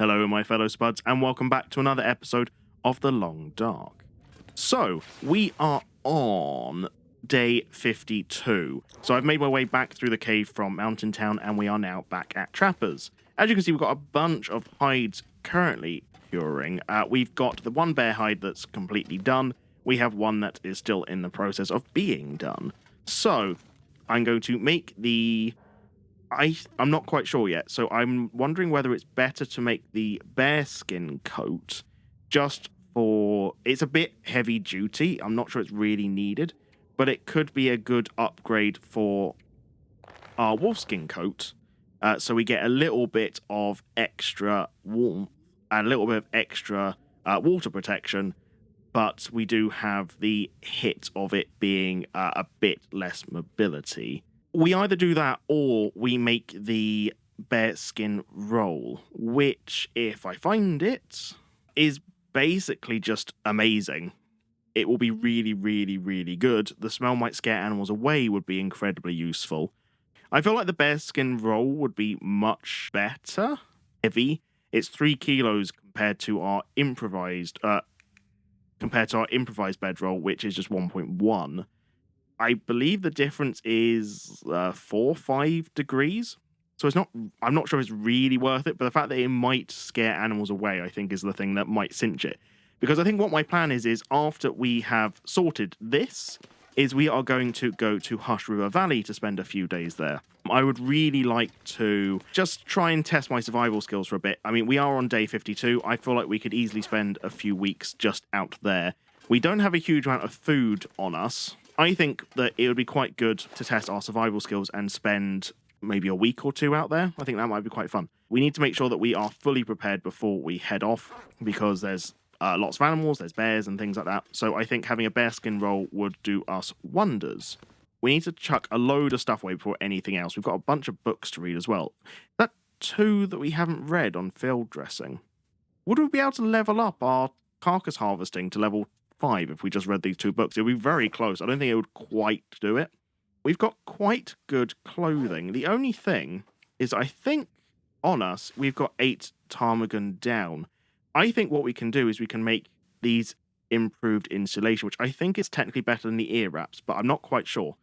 Hello, my fellow Spuds, and welcome back to another episode of The Long Dark. So, we are on day 52. So I've made my way back through the cave from Mountain Town, and we are now back at Trappers. As you can see, we've got a bunch of hides currently curing. We've got the one bear hide that's completely done. We have one that is still in the process of being done. So, I'm going to make the... I'm not quite sure yet, so I'm wondering whether it's better to make the bearskin coat just for... It's a bit heavy duty. I'm not sure it's really needed, but it could be a good upgrade for our wolfskin coat. So we get a little bit of extra warmth and a little bit of extra water protection, but we do have the hit of it being a bit less mobility. We either do that or we make the bearskin roll, which, if I find it, is basically just amazing. It will be really, really, really good. The smell might scare animals away would be incredibly useful. I feel like the bearskin roll would be much better. Heavy. It's 3 kilos compared to our improvised bedroll, which is just 1.1. I believe the difference is 4 or 5 degrees. So it's not. I'm not sure it's really worth it, but the fact that it might scare animals away, I think, is the thing that might cinch it. Because I think what my plan is after we have sorted this, is we are going to go to Hush River Valley to spend a few days there. I would really like to just try and test my survival skills for a bit. I mean, we are on day 52. I feel like we could easily spend a few weeks just out there. We don't have a huge amount of food on us. I think that it would be quite good to test our survival skills and spend maybe a week or 2 out there. I think that might be quite fun. We need to make sure that we are fully prepared before we head off, because there's lots of animals, there's bears and things like that. So I think having a bearskin roll would do us wonders. We need to chuck a load of stuff away before anything else. We've got a bunch of books to read as well. That 2 that we haven't read on field dressing. Would we be able to level up our carcass harvesting to level 5 if we just read these 2 books? It would be very close. I don't think it would quite do it. We've got quite good clothing. The only thing is, I think on us, we've got 8 ptarmigan down. I think what we can do is we can make these improved insulation, which I think is technically better than the ear wraps, but I'm not quite sure.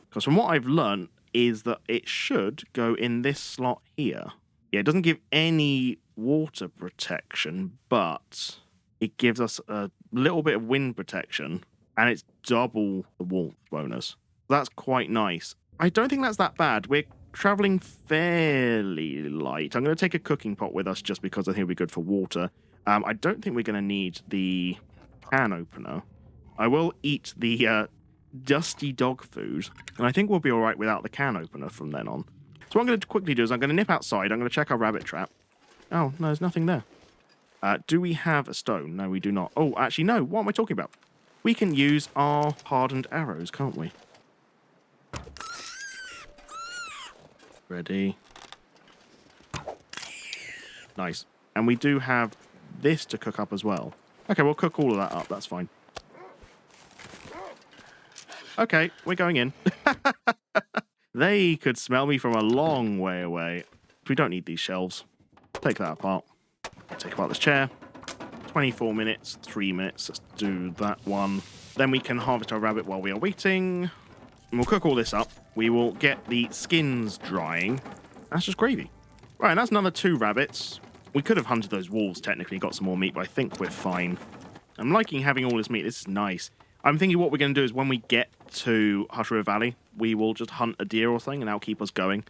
Because from what I've learned is that it should go in this slot here. Yeah, it doesn't give any water protection, but it gives us a little bit of wind protection, and it's double the warmth bonus. That's quite nice. I don't think that's that bad. We're traveling fairly light. I'm going to take a cooking pot with us just because I think it'll be good for water. I don't think we're going to need the can opener. I will eat the dusty dog food, and I think we'll be all right without the can opener from then on. So what I'm going to quickly do is I'm going to nip outside. I'm going to check our rabbit trap. Oh, no, there's nothing there. Do we have a stone? No, we do not. Oh, actually, no. What am I talking about? We can use our hardened arrows, can't we? Ready. Nice. And we do have this to cook up as well. Okay, we'll cook all of that up. That's fine. Okay, we're going in. They could smell me from a long way away. We don't need these shelves. Take that apart. Take apart this chair. 24 minutes, 3 minutes. Let's do that one. Then we can harvest our rabbit while we are waiting. And we'll cook all this up. We will get the skins drying. That's just gravy. Right, and that's another 2 rabbits. We could have hunted those wolves, technically, got some more meat, but I think we're fine. I'm liking having all this meat. This is nice. I'm thinking what we're going to do is when we get to Hush River Valley, we will just hunt a deer or something, and that'll keep us going.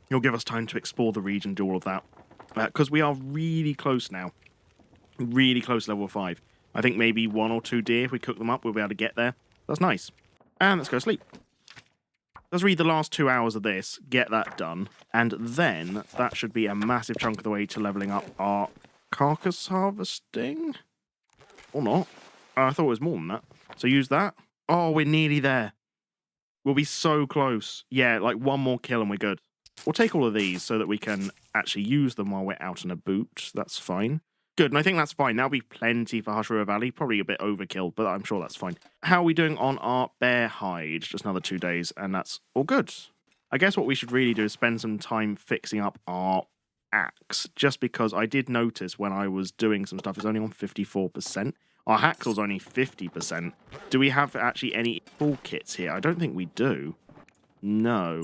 It'll give us time to explore the region, do all of that. Because we are really close now. Really close to level 5. I think maybe 1 or 2 deer, if we cook them up, we'll be able to get there. That's nice. And let's go to sleep. Let's read the last 2 hours of this, get that done, and then that should be a massive chunk of the way to leveling up our carcass harvesting? Or not. I thought it was more than that. So use that. Oh, we're nearly there. We'll be so close. Yeah, like 1 more kill and we're good. We'll take all of these so that we can actually use them while we're out in a boot. That's fine. Good, and I think that's fine. That'll be plenty for Hush River Valley. Probably a bit overkill, but I'm sure that's fine. How are we doing on our bear hide? Just another 2 days, and that's all good. I guess what we should really do is spend some time fixing up our axe, just because I did notice when I was doing some stuff, it's only on 54%. Our hacksaw only 50%. Do we have actually any toolkits here? I don't think we do. No.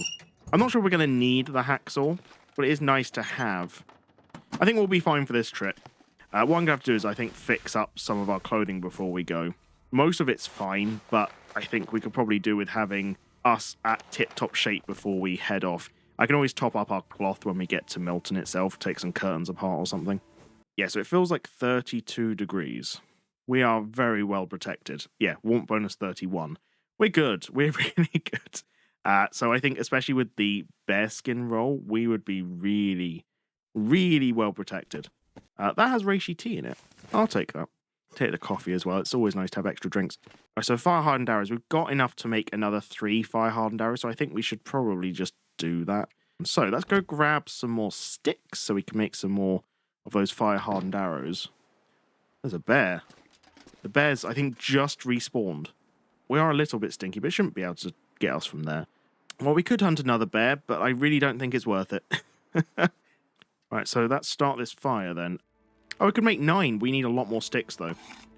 I'm not sure we're going to need the hacksaw, but it is nice to have. I think we'll be fine for this trip. What I'm going to have to do is, I think, fix up some of our clothing before we go. Most of it's fine, but I think we could probably do with having us at tip-top shape before we head off. I can always top up our cloth when we get to Milton itself, take some curtains apart or something. Yeah, so it feels like 32 degrees. We are very well protected. Yeah, warmth bonus 31. We're good. We're really good. So I think, especially with the bearskin roll, we would be really, really well protected. That has reishi tea in it. I'll take that. Take the coffee as well. It's always nice to have extra drinks. Right, so fire hardened arrows. We've got enough to make another 3 fire hardened arrows, so I think we should probably just do that. So let's go grab some more sticks so we can make some more of those fire hardened arrows. There's a bear. The bears, I think, just respawned. We are a little bit stinky, but it shouldn't be able to get us from there. Well, we could hunt another bear, but I really don't think it's worth it. Right, so let's start this fire then. Oh, we could make 9. We need a lot more sticks, though.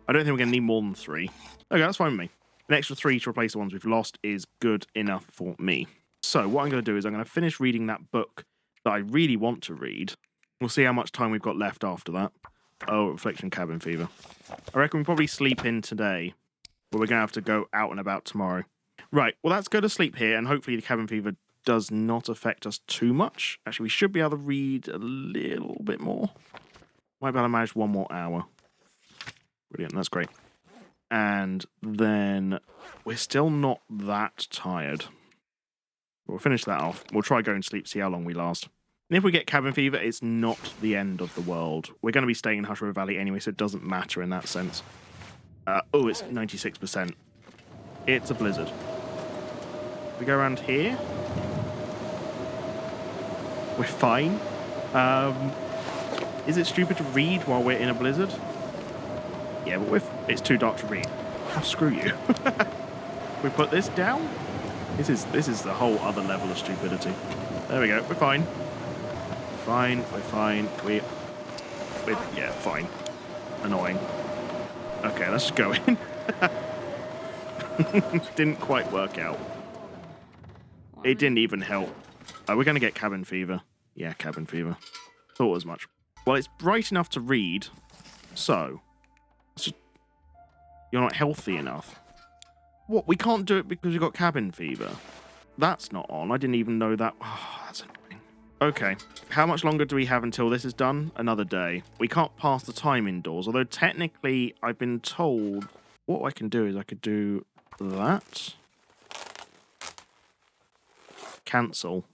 I don't think we're going to need more than 3. Okay, that's fine with me. An extra 3 to replace the ones we've lost is good enough for me. So what I'm going to do is I'm going to finish reading that book that I really want to read. We'll see how much time we've got left after that. Oh, Reflection Cabin Fever. I reckon we'll probably sleep in today, but we're going to have to go out and about tomorrow. Right, well, let's go to sleep here, and hopefully the cabin fever does not affect us too much. Actually, we should be able to read a little bit more. Might be able to manage 1 more hour. Brilliant, that's great. And then we're still not that tired. We'll finish that off. We'll try going to sleep, see how long we last. And if we get cabin fever, it's not the end of the world. We're going to be staying in Hush River Valley anyway, so it doesn't matter in that sense. Oh, it's 96%. It's a blizzard. We go around here. We're fine. Is it stupid to read while we're in a blizzard? Yeah, but it's too dark to read. Oh, screw you. We put this down? This is the whole other level of stupidity. There we go. We're fine. Fine. We're fine. We're yeah, fine. Annoying. Okay, let's just go in. Didn't quite work out. It didn't even help. We're going to get cabin fever. Yeah, cabin fever. Thought as much. Well, it's bright enough to read, so you're not healthy enough. What? We can't do it because we've got cabin fever. That's not on. I didn't even know that. Oh, that's annoying. Okay. How much longer do we have until this is done? Another day. We can't pass the time indoors, although technically I've been told what I can do is I could do that. Cancel.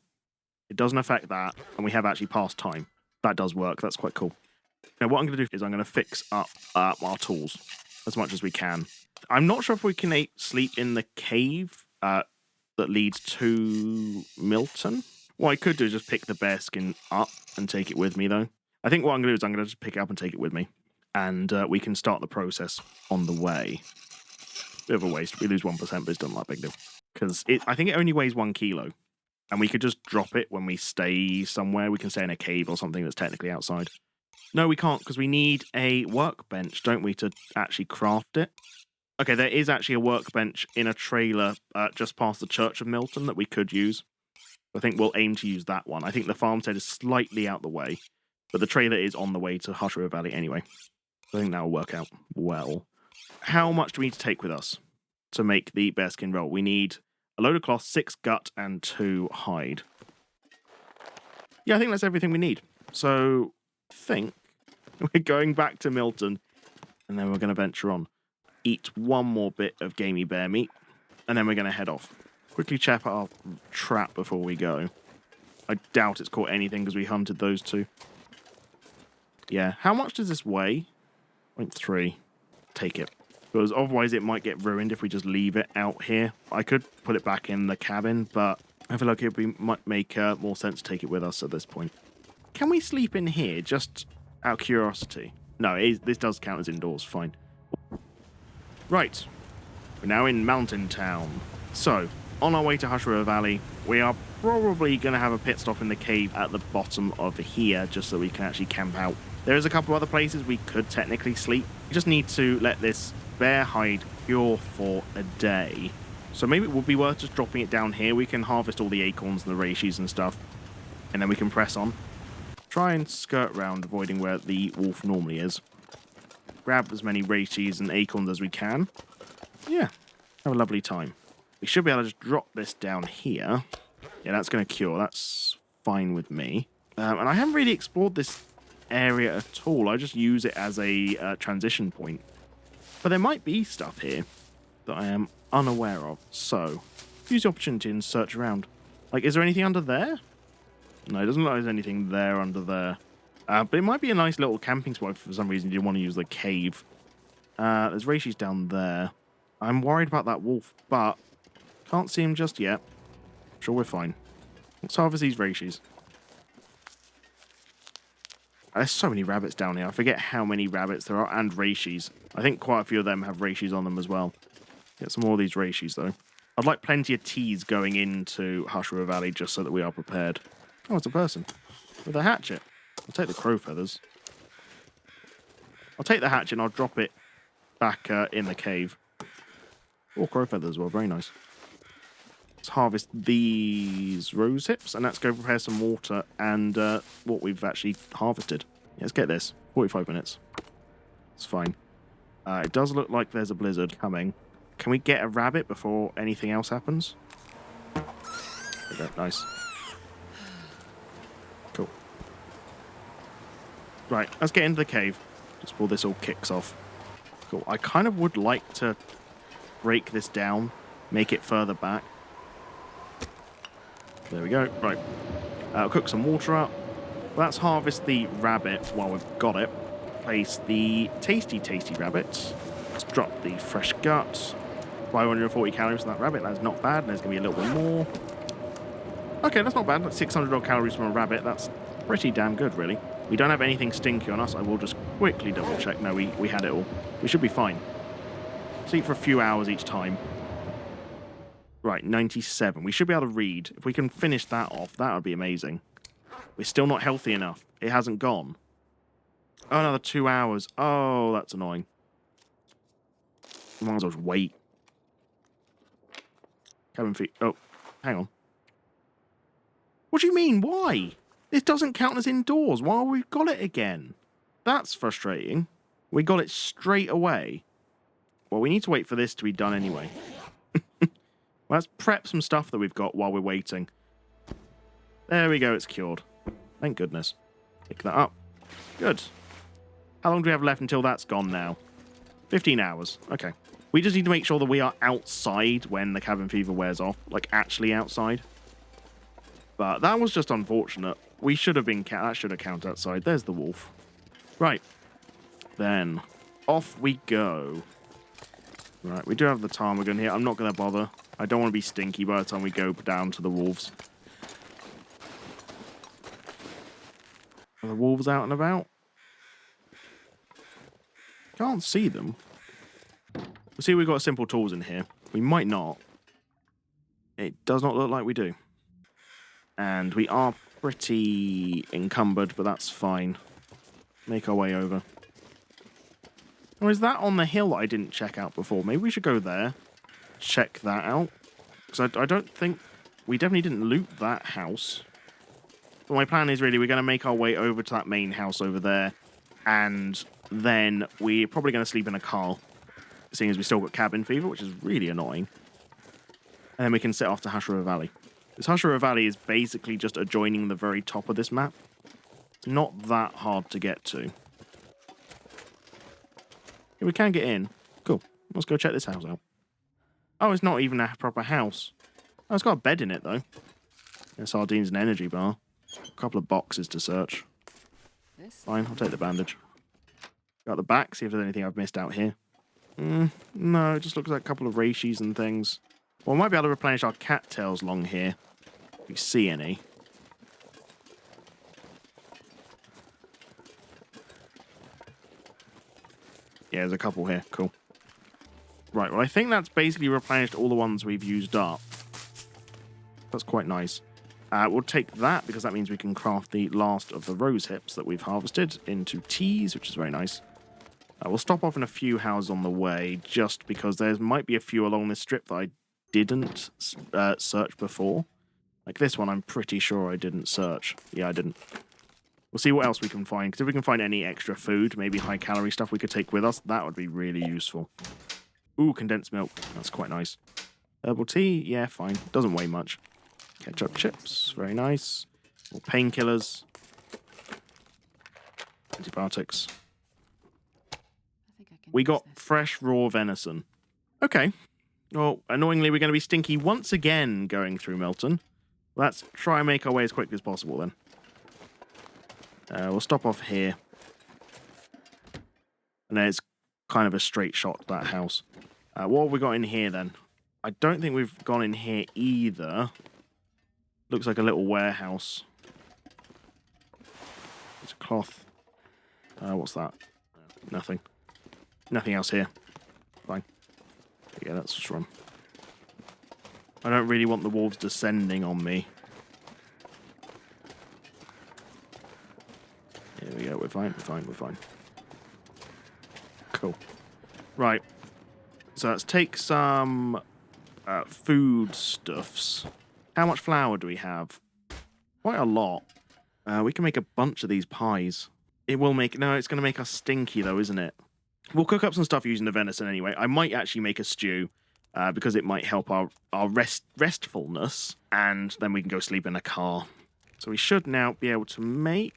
It doesn't affect that, and we have actually passed time. That does work. That's quite cool. Now, what I'm going to do is I'm going to fix up our tools as much as we can. I'm not sure if we can sleep in the cave that leads to Milton. What I could do is just pick the bearskin up and take it with me, though. I think what I'm going to do is I'm going to just pick it up and take it with me, and we can start the process on the way. Bit of a waste. We lose 1%, but it's not that big deal. Because I think it only weighs 1 kilo. And we could just drop it when we stay somewhere. We can stay in a cave or something that's technically outside. No, we can't, because we need a workbench, don't we, to actually craft it? Okay, there is actually a workbench in a trailer just past the Church of Milton that we could use. I think we'll aim to use that one. I think the farmstead is slightly out the way, but the trailer is on the way to Hush River Valley anyway. I think that will work out well. How much do we need to take with us to make the bearskin roll? We need a load of cloth, 6 gut, and 2 hide. Yeah, I think that's everything we need. So, I think we're going back to Milton, and then we're going to venture on. Eat 1 more bit of gamey bear meat, and then we're going to head off. Quickly check our trap before we go. I doubt it's caught anything because we hunted those 2. Yeah, how much does this weigh? 0.3. Take it. Because otherwise it might get ruined if we just leave it out here. I could put it back in the cabin, but I feel like it might make more sense to take it with us at this point. Can we sleep in here, just out of curiosity? No, this does count as indoors, fine. Right, we're now in Mountain Town. So, on our way to Hush River Valley, we are probably going to have a pit stop in the cave at the bottom of here, just so we can actually camp out. There is a couple other places we could technically sleep. We just need to let this bear hide cure for a day. So maybe it would be worth just dropping it down here. We can harvest all the acorns and the reishis and stuff, and then we can press on. Try and skirt around, avoiding where the wolf normally is. Grab as many reishis and acorns as we can. Yeah, have a lovely time. We should be able to just drop this down here. Yeah, that's going to cure. That's fine with me. And I haven't really explored this area at all. I just use it as a transition point. But there might be stuff here that I am unaware of. So, use the opportunity and search around. Like, is there anything under there? No, it doesn't look like there's anything there under there. But it might be a nice little camping spot if for some reason you want to use the cave. There's reishis down there. I'm worried about that wolf, but can't see him just yet. Sure, we're fine. Let's harvest these reishis. There's so many rabbits down here. I forget how many rabbits there are, and reishis. I think quite a few of them have reishis on them as well. Get some more of these reishis, though. I'd like plenty of teas going into Hush River Valley just so that we are prepared. Oh, it's a person. With a hatchet. I'll take the crow feathers. I'll take the hatchet and I'll drop it back in the cave. Oh, crow feathers as well. Very nice. Let's harvest these rose hips and let's go prepare some water and what we've actually harvested. Yeah, let's get this. 45 minutes. It's fine. It does look like there's a blizzard coming. Can we get a rabbit before anything else happens? Okay, nice. Cool. Right, let's get into the cave. Just before this all kicks off. Cool. I kind of would like to break this down, make it further back. There we go. Right. Cook some water up. Let's harvest the rabbit while we've got it. Place the tasty rabbit. Let's drop the fresh guts. 540 calories from that rabbit. That's not bad. There's going to be a little bit more. Okay, that's not bad. That's 600 odd calories from a rabbit. That's pretty damn good, really. We don't have anything stinky on us. I will just quickly double check. No, we had it all. We should be fine. Sleep for a few hours each time. Right, 97. We should be able to read. If we can finish that off, that would be amazing. We're still not healthy enough. It hasn't gone. Oh, another 2 hours. Oh, that's annoying. Might as well just wait. Cabin feet. Oh, hang on. What do you mean? Why? This doesn't count as indoors. Why have we got it again? That's frustrating. We got it straight away. Well, we need to wait for this to be done anyway. Let's prep some stuff that we've got while we're waiting. There we go, it's cured. Thank goodness. Pick that up. Good. How long do we have left until that's gone now? 15 hours. Okay. We just need to make sure that we are outside when the cabin fever wears off. Like, actually outside. But that was just unfortunate. We should have been... That should have counted outside. There's the wolf. Right. Then, off we go. Right, we do have the ptarmigan here. I'm not going to bother. I don't want to be stinky by the time we go down to the wolves. Are the wolves out and about? Can't see them. We'll see if we've got simple tools in here. We might not. It does not look like we do. And we are pretty encumbered, but that's fine. Make our way over. Or is that on the hill that I didn't check out before? Maybe we should go there. Check that out. Because I don't think... We definitely didn't loot that house. But my plan is really we're going to make our way over to that main house over there. And then we're probably going to sleep in a car. Seeing as we still got cabin fever, which is really annoying. And then we can set off to Hush River Valley. This Hush River Valley is basically just adjoining the very top of this map. It's not that hard to get to. Yeah, we can get in. Cool. Let's go check this house out. Oh, it's not even a proper house. Oh, it's got a bed in it, though. And sardines and energy bar. A couple of boxes to search. Fine, I'll take the bandage. Go out the back, see if there's anything I've missed out here. No, it just looks like a couple of reishis and things. Well, we might be able to replenish our cattails along here. If we see any. Yeah, there's a couple here. Cool. Right, well, I think that's basically replenished all the ones we've used up. That's quite nice. We'll take that because that means we can craft the last of the rose hips that we've harvested into teas, which is very nice. We'll stop off in a few houses on the way just because there might be a few along this strip that I didn't search before. Like this one, I'm pretty sure I didn't search. Yeah, I didn't. We'll see what else we can find, because if we can find any extra food, maybe high-calorie stuff we could take with us, that would be really useful. Ooh, condensed milk. That's quite nice. Herbal tea? Yeah, fine. Doesn't weigh much. Ketchup chips. Very nice. More painkillers. Antibiotics. We got fresh raw venison. Okay. Well, annoyingly, we're going to be stinky once again going through Milton. Let's try and make our way as quickly as possible then. We'll stop off here. And then it's kind of a straight shot to that house. What have we got in here then? I don't think we've gone in here either. Looks like a little warehouse. It's a cloth. What's that? Nothing. Nothing else here. Fine. Yeah, that's just wrong. I don't really want the wolves descending on me. Here we go. We're fine. We're fine. We're fine. Cool. Right. So let's take some foodstuffs. How much flour do we have? Quite a lot. We can make a bunch of these pies. It will make... No, it's going to make us stinky, though, isn't it? We'll cook up some stuff using the venison anyway. I might actually make a stew because it might help our restfulness, and then we can go sleep in a car. So we should now be able to make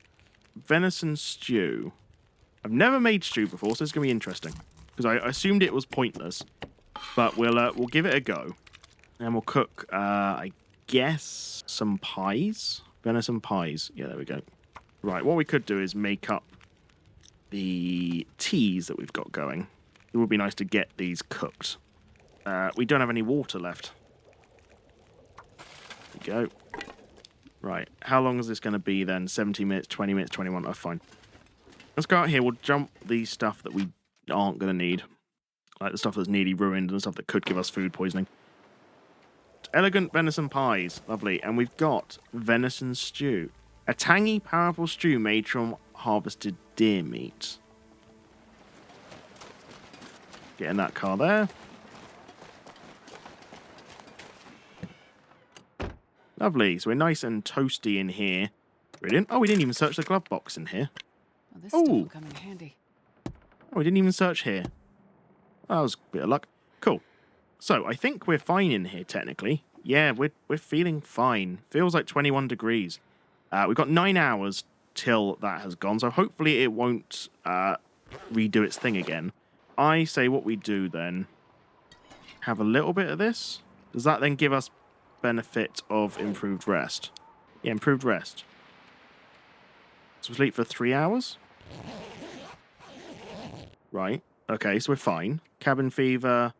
venison stew. I've never made stew before, so it's going to be interesting. Because I assumed it was pointless. But we'll give it a go. And we'll cook, I guess, some pies. Venison pies. Yeah, there we go. Right, what we could do is make up the teas that we've got going. It would be nice to get these cooked. We don't have any water left. There we go. Right, how long is this going to be then? 17 minutes, 20 minutes, 21. Oh, fine. Let's go out here. We'll jump the stuff that we aren't going to need. Like the stuff that's nearly ruined and the stuff that could give us food poisoning. Elegant venison pies. Lovely. And we've got venison stew. A tangy, powerful stew made from harvested deer meat. Get in that car there. Lovely. So we're nice and toasty in here. Brilliant. Oh, we didn't even search the glove box in here. Well, this will come in handy. Oh, we didn't even search here. Oh, that was a bit of luck. Cool. So I think we're fine in here, technically. Yeah, we're feeling fine. Feels like 21 degrees. We've got 9 hours till that has gone, so hopefully it won't redo its thing again. I say what we do then. Have a little bit of this. Does that then give us benefit of improved rest? Yeah, improved rest. So sleep for 3 hours? Right. Okay, so we're fine. Cabin fever.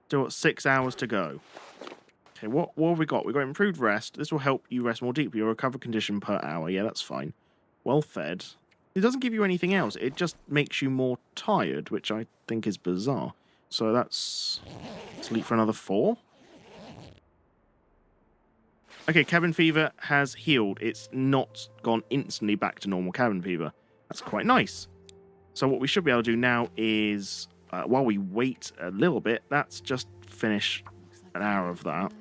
Still got 6 hours to go. Okay, what have we got? We've got improved rest. This will help you rest more deeply. Your recover condition per hour. Yeah, that's fine. Well fed. It doesn't give you anything else. It just makes you more tired, which I think is bizarre. So that's... sleep for another 4. Okay, cabin fever has healed. It's not gone instantly back to normal cabin fever. That's quite nice. So what we should be able to do now is, while we wait a little bit, let's just finish an hour of that.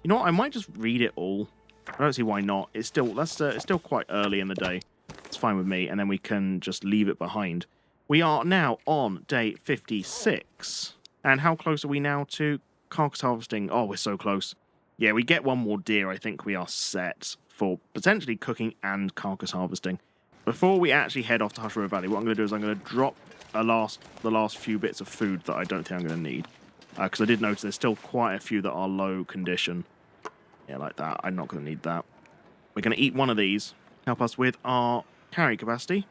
You know what? I might just read it all. I don't see why not. It's still quite early in the day. It's fine with me, and then we can just leave it behind. We are now on day 56. And how close are we now to carcass harvesting? Oh, we're so close. Yeah, we get one more deer. I think we are set for potentially cooking and carcass harvesting. Before we actually head off to Hush River Valley, what I'm going to do is I'm going to drop the last few bits of food that I don't think I'm going to need. Because I did notice there's still quite a few that are low condition. Yeah, like that. I'm not going to need that. We're going to eat one of these. Help us with our carry capacity.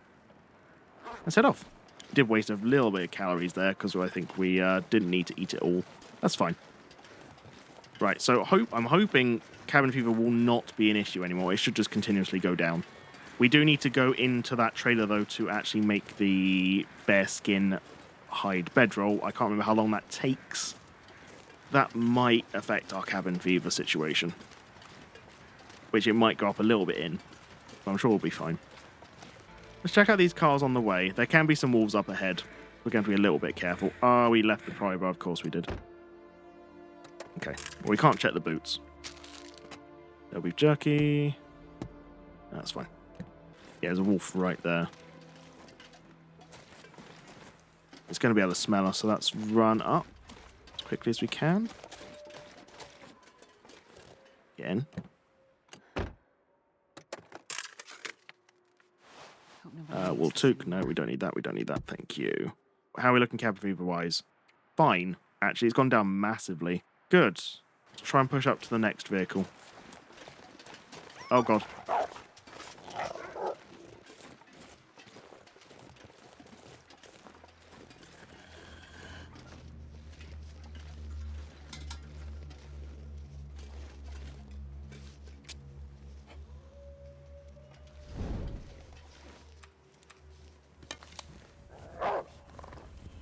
Let's head off. Did waste a little bit of calories there because I think we didn't need to eat it all. That's fine. Right, so I'm hoping cabin fever will not be an issue anymore. It should just continuously go down. We do need to go into that trailer, though, to actually make the bearskin hide bedroll. I can't remember how long that takes. That might affect our cabin fever situation. which it might go up a little bit in. But I'm sure we'll be fine. Let's check out these cars on the way. There can be some wolves up ahead. We're going to be a little bit careful. Oh, we left the pry bar. Of course we did. Okay. Well, we can't check the boots. There'll be jerky. That's fine. Yeah, there's a wolf right there. It's going to be able to smell us, so let's run up as quickly as we can. Again. We'll took. No, we don't need that. We don't need that. Thank you. How are we looking cabin fever wise? Fine. Actually, it's gone down massively. Good. Let's try and push up to the next vehicle. Oh, God.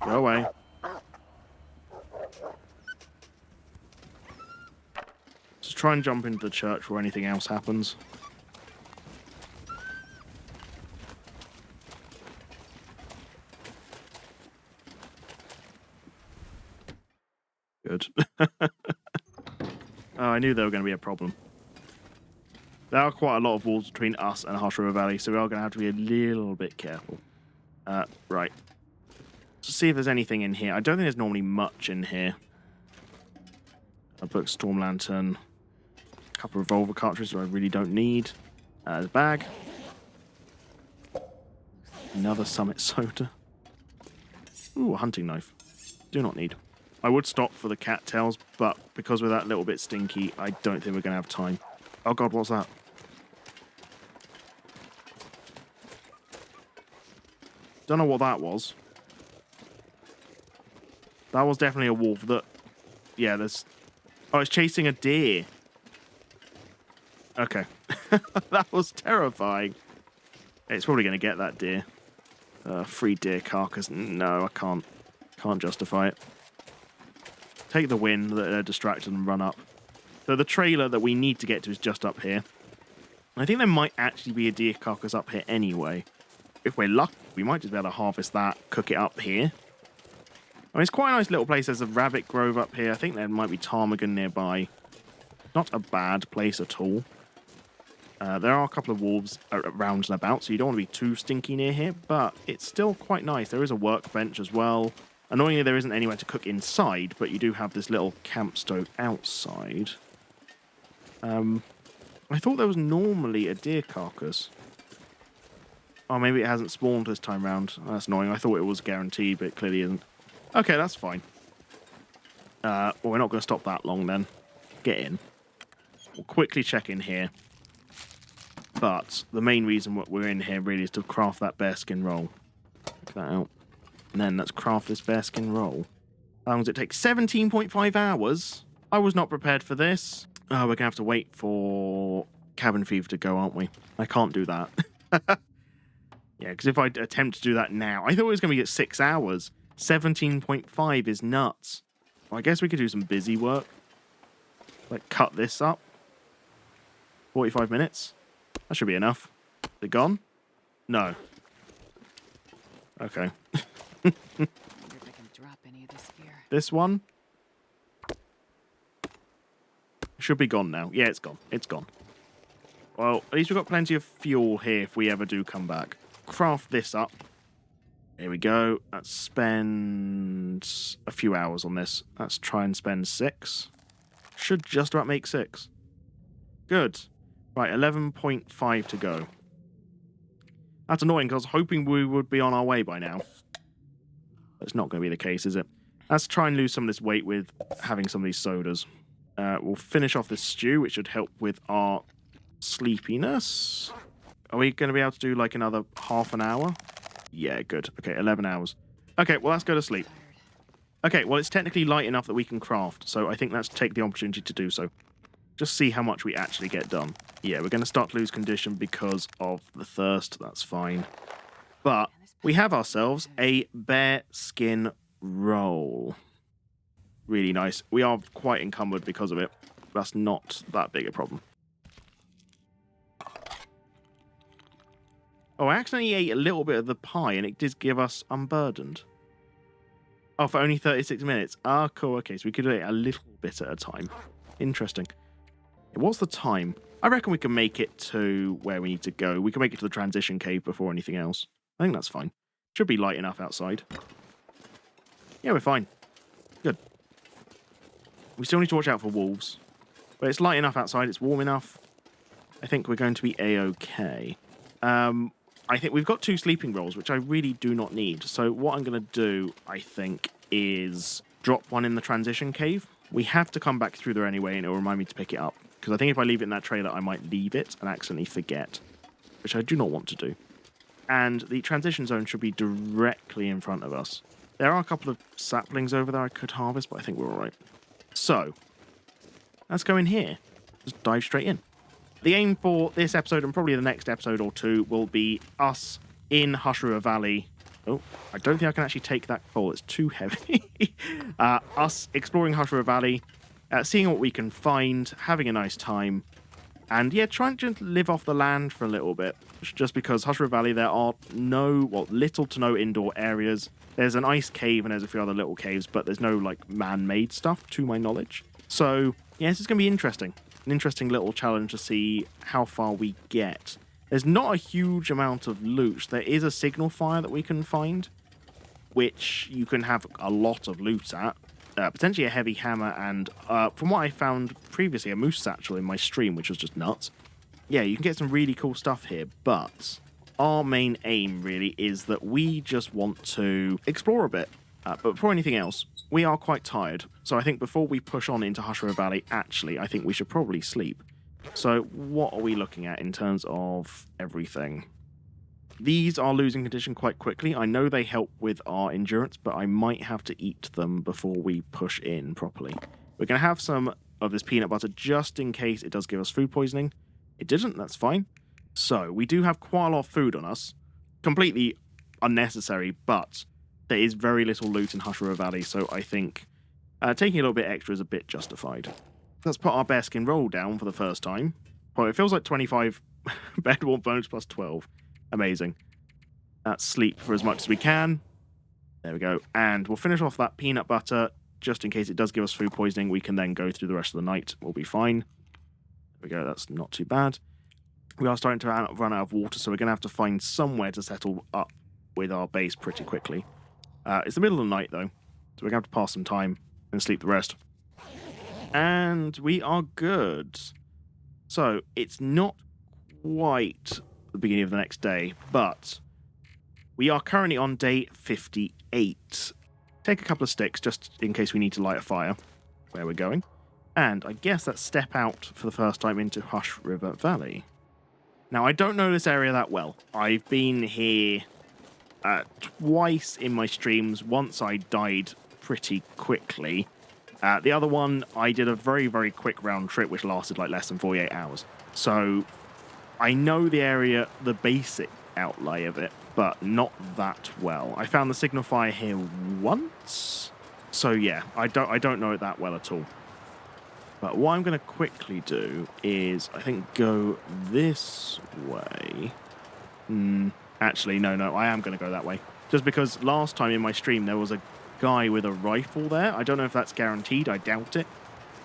Go away. Just try and jump into the church before anything else happens. Good. Oh, I knew there were going to be a problem. There are quite a lot of wolves between us and Harsh River Valley, so we are going to have to be a little bit careful. Right. Let's see if there's anything in here. I don't think there's normally much in here. A book, Storm Lantern, a couple of revolver cartridges that I really don't need. There's a bag. Another Summit soda. Ooh, a hunting knife. Do not need. I would stop for the cattails, but because we're that little bit stinky, I don't think we're going to have time. Oh God, what's that? Don't know what that was. That was definitely a wolf that... Yeah, there's... Oh, it's chasing a deer. Okay. That was terrifying. It's probably going to get that deer. Free deer carcass. No, I can't. Can't justify it. Take the win, they're distracted and run up. So the trailer that we need to get to is just up here. I think there might actually be a deer carcass up here anyway. If we're lucky, we might just be able to harvest that, cook it up here. I mean, it's quite a nice little place. There's a rabbit grove up here. I think there might be ptarmigan nearby. Not a bad place at all. There are a couple of wolves around and about, so you don't want to be too stinky near here, but it's still quite nice. There is a workbench as well. Annoyingly, there isn't anywhere to cook inside, but you do have this little camp stove outside. I thought there was normally a deer carcass. Oh, maybe it hasn't spawned this time round. Oh, that's annoying. I thought it was guaranteed, but it clearly isn't. Okay, that's fine. Well, we're not going to stop that long then. Get in. We'll quickly check in here. But the main reason we're in here really is to craft that bearskin roll. Check that out. And then let's craft this bearskin roll. How long does it take? 17.5 hours? I was not prepared for this. Oh, we're going to have to wait for cabin fever to go, aren't we? I can't do that. Yeah, because if I attempt to do that now, I thought it was going to be at 6 hours. 17.5 is nuts. Well, I guess we could do some busy work. Like, cut this up. 45 minutes. That should be enough. Is it gone? No. Okay. Wonder if I can drop any of this gear. This one? Should be gone now. Yeah, it's gone. It's gone. Well, at least we've got plenty of fuel here if we ever do come back. Craft this up. Here we go. Let's spend a few hours on this. Let's try and spend 6. Should just about make 6. Good. Right, 11.5 to go. That's annoying because I was hoping we would be on our way by now. That's not going to be the case, is it? Let's try and lose some of this weight with having some of these sodas. We'll finish off this stew, which should help with our sleepiness. Are we going to be able to do like another half an hour? Yeah, good. Okay, 11 hours. Okay, well, let's go to sleep. Okay, well, it's technically light enough that we can craft, so I think let's take the opportunity to do so. Just see how much we actually get done. Yeah, we're going to start to lose condition because of the thirst. That's fine. But we have ourselves a bear skin roll. Really nice. We are quite encumbered because of it. That's not that big a problem. Oh, I accidentally ate a little bit of the pie, and it did give us unburdened. Oh, for only 36 minutes. Ah, cool. Okay, so we could do it a little bit at a time. Interesting. What's the time? I reckon we can make it to where we need to go. We can make it to the transition cave before anything else. I think that's fine. Should be light enough outside. Yeah, we're fine. Good. We still need to watch out for wolves. But it's light enough outside. It's warm enough. I think we're going to be A-okay. I think we've got 2 sleeping rolls, which I really do not need. So what I'm going to do, I think, is drop one in the transition cave. We have to come back through there anyway, and it'll remind me to pick it up. Because I think if I leave it in that trailer, I might leave it and accidentally forget, which I do not want to do. And the transition zone should be directly in front of us. There are a couple of saplings over there I could harvest, but I think we're all right. So, let's go in here. Just dive straight in. The aim for this episode, and probably the next episode or 2, will be us in Hush River Valley. Oh, I don't think I can actually take that coal. It's too heavy. Us exploring Hush River Valley, seeing what we can find, having a nice time, and yeah, trying to live off the land for a little bit. Just because Hush River Valley, there are little to no indoor areas. There's an ice cave and there's a few other little caves, but there's no like man-made stuff to my knowledge. So yeah, this is going to be interesting. An interesting little challenge to see how far we get. There's not a huge amount of loot. There is a signal fire that we can find, which you can have a lot of loot at. Potentially a heavy hammer and, from what I found previously, a moose satchel in my stream, which was just nuts. Yeah, you can get some really cool stuff here, but our main aim really is that we just want to explore a bit. But before anything else, we are quite tired. So I think before we push on into Hush River Valley, actually, I think we should probably sleep. So what are we looking at in terms of everything? These are losing condition quite quickly. I know they help with our endurance, but I might have to eat them before we push in properly. We're going to have some of this peanut butter just in case it does give us food poisoning. It didn't, that's fine. So we do have quite a lot of food on us. Completely unnecessary, but there is very little loot in Hush River Valley, so I think taking a little bit extra is a bit justified. Let's put our bearskin roll down for the first time. Well, it feels like 25 bed warmth bonus plus 12. Amazing. Sleep for as much as we can. There we go. And we'll finish off that peanut butter just in case it does give us food poisoning. We can then go through the rest of the night. We'll be fine. There we go. That's not too bad. We are starting to run out of water, so we're going to have to find somewhere to settle up with our base pretty quickly. It's the middle of the night, though, so we're going to have to pass some time and sleep the rest. And we are good. So, it's not quite the beginning of the next day, but we are currently on day 58. Take a couple of sticks just in case we need to light a fire where we're going. And I guess let's step out for the first time into Hush River Valley. Now, I don't know this area that well. I've been here twice in my streams. Once I died pretty quickly. The other one, I did a very, very quick round trip, which lasted like less than 48 hours. So I know the area, the basic outlay of it, but not that well. I found the signal fire here once. So yeah, I don't know it that well at all. But what I'm going to quickly do is, I think, go this way. Actually, no, I am going to go that way. Just because last time in my stream, there was a guy with a rifle there. I don't know if that's guaranteed. I doubt it.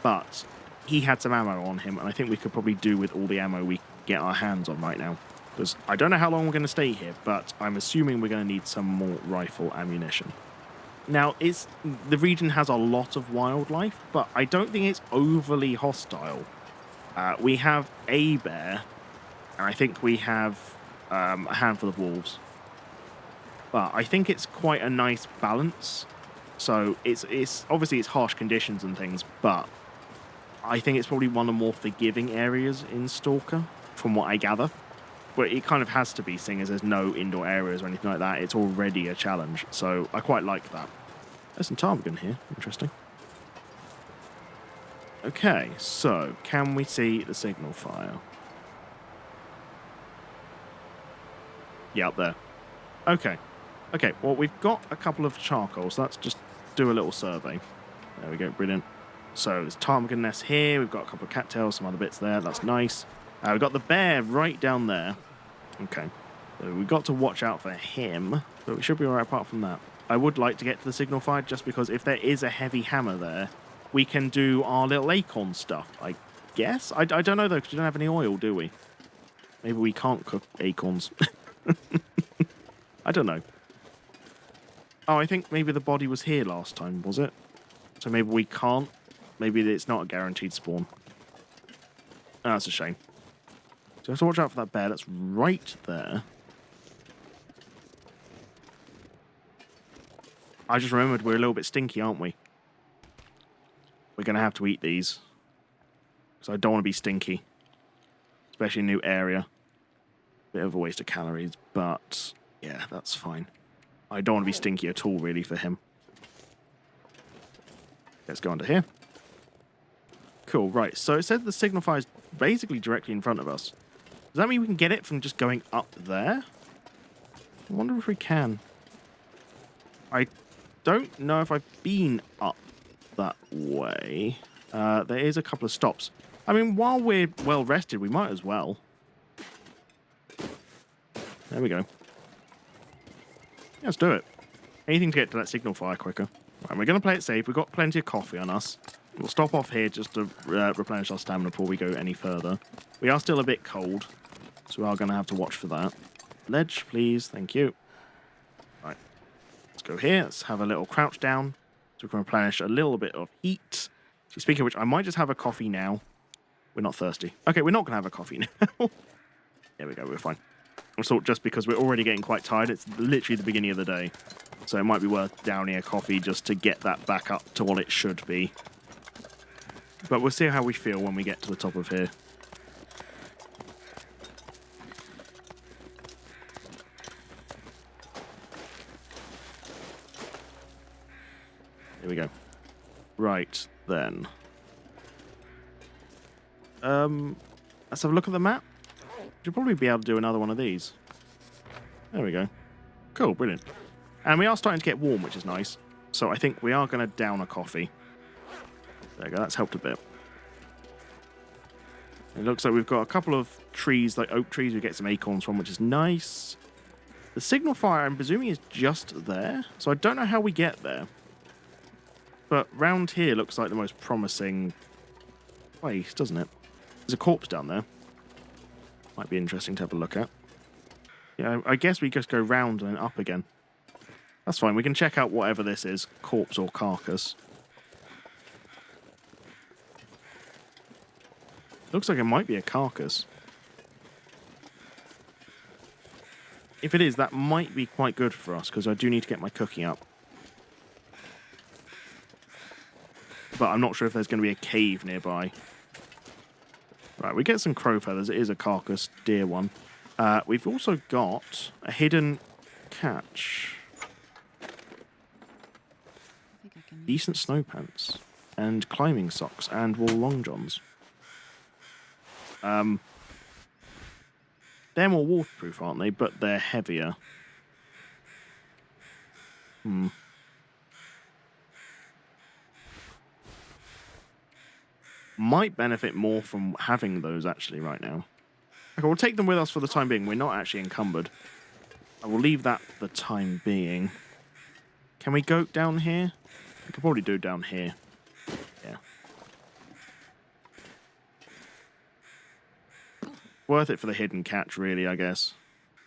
But he had some ammo on him, and I think we could probably do with all the ammo we get our hands on right now. Because I don't know how long we're going to stay here, but I'm assuming we're going to need some more rifle ammunition. Now, the region has a lot of wildlife, but I don't think it's overly hostile. We have a bear, and I think we have a handful of wolves. But I think it's quite a nice balance. So it's obviously it's harsh conditions and things, but I think it's probably one of the more forgiving areas in Stalker, from what I gather. But it kind of has to be, seeing as there's no indoor areas or anything like that. It's already a challenge, so I quite like that. There's some ptarmigan here. Interesting. Okay, so can we see the signal fire? Yeah, up there. Okay, well, we've got a couple of charcoals, so let's just do a little survey. There we go, brilliant. So there's ptarmigan nests here. We've got a couple of cattails, some other bits there. That's nice. We've got the bear right down there. Okay. So we've got to watch out for him, but we should be alright apart from that. I would like to get to the signal fire just because if there is a heavy hammer there, we can do our little acorn stuff, I guess. I don't know though, because we don't have any oil, do we? Maybe we can't cook acorns. I don't know. Oh, I think maybe the body was here last time, was it? So maybe we can't. Maybe it's not a guaranteed spawn. Oh, that's a shame. So we have to watch out for that bear that's right there. I just remembered we're a little bit stinky, aren't we? We're going to have to eat these. Because I don't want to be stinky. Especially in a new area. Bit of a waste of calories, but yeah, that's fine. I don't want to be stinky at all, really, for him. Let's go under here. Cool, right. So it said the signal fire is basically directly in front of us. Does that mean we can get it from just going up there? I wonder if we can. I don't know if I've been up that way. There is a couple of stops. I mean, while we're well rested, we might as well. There we go. Yeah, let's do it. Anything to get to that signal fire quicker. Right, we're going to play it safe. We've got plenty of coffee on us. We'll stop off here just to replenish our stamina before we go any further. We are still a bit cold, so we are going to have to watch for that. Ledge, please. Thank you. Right. Let's go here. Let's have a little crouch down so we can replenish a little bit of heat. So speaking of which, I might just have a coffee now. We're not thirsty. Okay, we're not going to have a coffee now. There we go. We're fine. I thought just because we're already getting quite tired, it's literally the beginning of the day. So it might be worth downing a coffee just to get that back up to what it should be. But we'll see how we feel when we get to the top of here. Here we go. Right, then. Let's have a look at the map. Should probably be able to do another one of these. There we go. Cool, brilliant. And we are starting to get warm, which is nice. So I think we are going to down a coffee. There we go, that's helped a bit. It looks like we've got a couple of trees, like oak trees, we get some acorns from, which is nice. The signal fire, I'm presuming, is just there. So I don't know how we get there. But round here looks like the most promising place, doesn't it? There's a corpse down there. Might be interesting to have a look at. Yeah, I guess we just go round and up again. That's fine. We can check out whatever this is, corpse or carcass. Looks like it might be a carcass. If it is, that might be quite good for us, because I do need to get my cooking up. But I'm not sure if there's going to be a cave nearby. Right, we get some crow feathers. It is a carcass deer one. We've also got a hidden catch. Decent snow pants. And climbing socks. And wool long johns. They're more waterproof, aren't they? But they're heavier. Might benefit more from having those actually right now. Okay, we'll take them with us for the time being. We're not actually encumbered. I will leave that for the time being. Can we go down here? We could probably do down here. Yeah. Worth it for the hidden catch, really, I guess.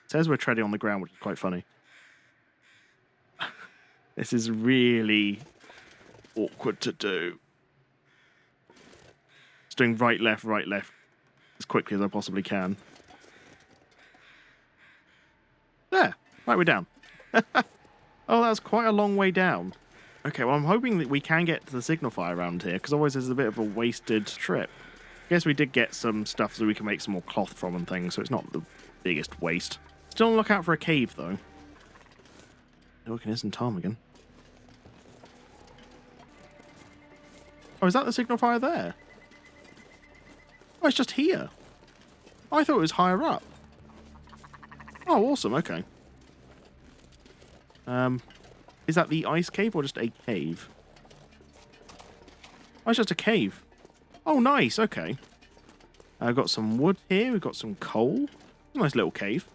It says we're treading on the ground, which is quite funny. This is really awkward to do. Just doing right, left, as quickly as I possibly can. There. Right, we're down. Oh, that's quite a long way down. Okay, well, I'm hoping that we can get to the signal fire around here, because otherwise there's a bit of a wasted trip. I guess we did get some stuff so we can make some more cloth from and things, so it's not the biggest waste. Still on the lookout for a cave, though. Looking at some ptarmigan. Oh, is that the signal fire there? Oh, it's just here. Oh, I thought it was higher up. Oh, awesome, okay. Is that the ice cave or just a cave? Oh, it's just a cave. Oh, nice, okay. I've got some wood here, we've got some coal. Nice little cave.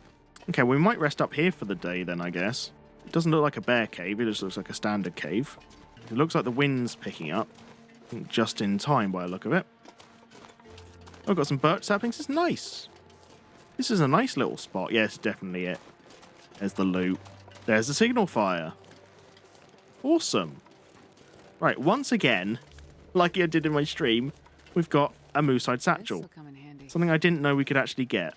Okay, we might rest up here for the day then, I guess. It doesn't look like a bear cave, it just looks like a standard cave. It looks like the wind's picking up. I think just in time by the look of it. Oh, got some birch saplings. It's nice. This is a nice little spot. Yes, definitely it. There's the loot. There's the signal fire. Awesome. Right, once again, like I did in my stream, we've got a moose-hide satchel. This'll come in handy. Something I didn't know we could actually get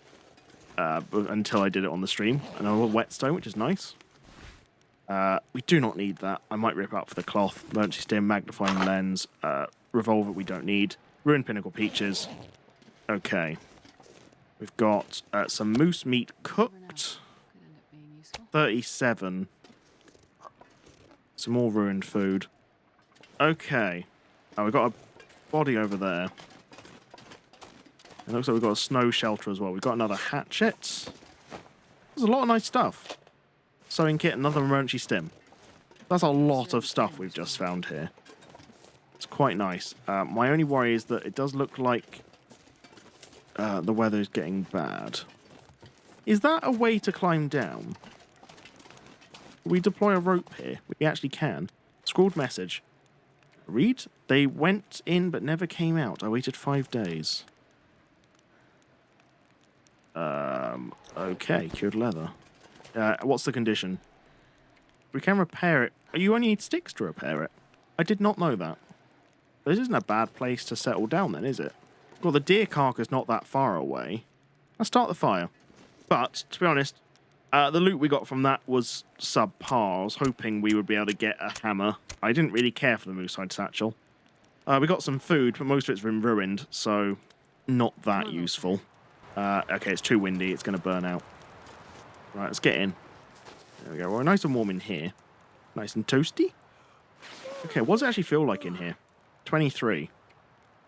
until I did it on the stream. Another whetstone, which is nice. We do not need that. I might rip out for the cloth. Emergency stim, magnifying lens, revolver we don't need. Ruined pinnacle peaches. Okay. We've got some moose meat cooked. Could end up being useful. 37. Some more ruined food. Okay. Oh, we've got a body over there. It looks like we've got a snow shelter as well. We've got another hatchet. There's a lot of nice stuff. Sewing kit, another emergency stim. That's a lot of stuff we've just found here. It's quite nice. My only worry is that it does look like the weather's getting bad. Is that a way to climb down? We deploy a rope here. We actually can. Scrawled message. Read, they went in but never came out. I waited 5 days. Okay, cured leather. What's the condition? We can repair it. You only need sticks to repair it. I did not know that. This isn't a bad place to settle down then, is it? Well, the deer carcass not that far away. I'll start the fire. But, to be honest, the loot we got from that was subpar. I was hoping we would be able to get a hammer. I didn't really care for the moose-hide satchel. We got some food, but most of it's been ruined, so not that useful. Okay, it's too windy. It's going to burn out. Right, let's get in. There we go. We're nice and warm in here. Nice and toasty. Okay, what does it actually feel like in here? 23.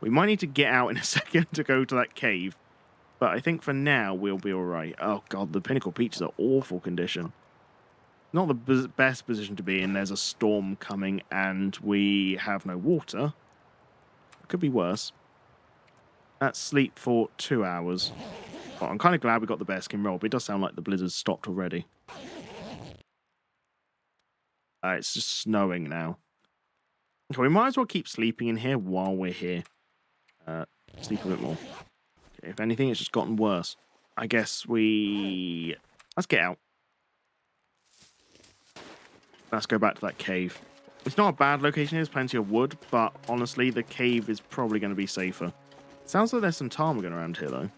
We might need to get out in a second to go to that cave. But I think for now, we'll be alright. Oh, God, the pinnacle peaches are awful condition. Not the best position to be in. There's a storm coming and we have no water. It could be worse. Let's sleep for 2 hours. Oh, I'm kind of glad we got the bearskin roll, but it does sound like the blizzard's stopped already. It's just snowing now. Okay, we might as well keep sleeping in here while we're here. Sleep a bit more. Okay, if anything, it's just gotten worse. I guess let's get out. Let's go back to that cave. It's not a bad location, there's plenty of wood, but honestly, the cave is probably going to be safer. Sounds like there's some ptarmigan around here, though.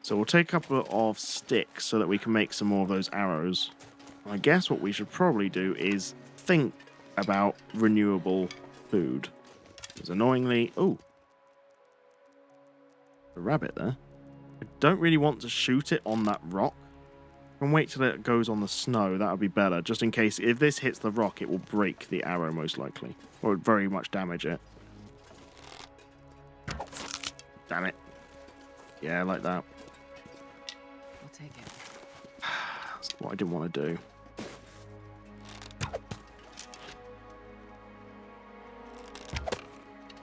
So we'll take a couple of sticks so that we can make some more of those arrows. I guess what we should probably do is think about renewable food. Because annoyingly... Oh. A rabbit there. I don't really want to shoot it on that rock. I can wait till it goes on the snow. That would be better. Just in case if this hits the rock, it will break the arrow most likely. Or very much damage it. Damn it. Yeah, like that. I'll take it. That's what I didn't want to do.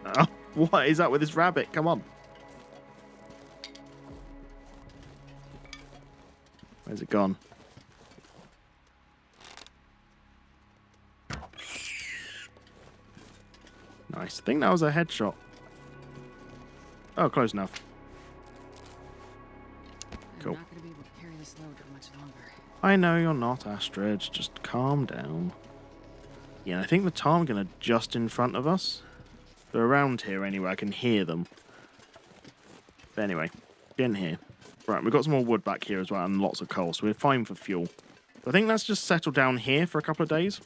Oh, what is that with this rabbit? Come on. Where's it gone? Nice. I think that was a headshot. Oh, close enough. Cool. I'm not going to be able to carry this load for much longer. I know you're not, Astrid. Just calm down. Yeah, I think the ptarmigan are just in front of us. They're around here anyway. I can hear them. But anyway, get in here. Right, we've got some more wood back here as well and lots of coal, so we're fine for fuel. So I think let's just settle down here for a couple of days.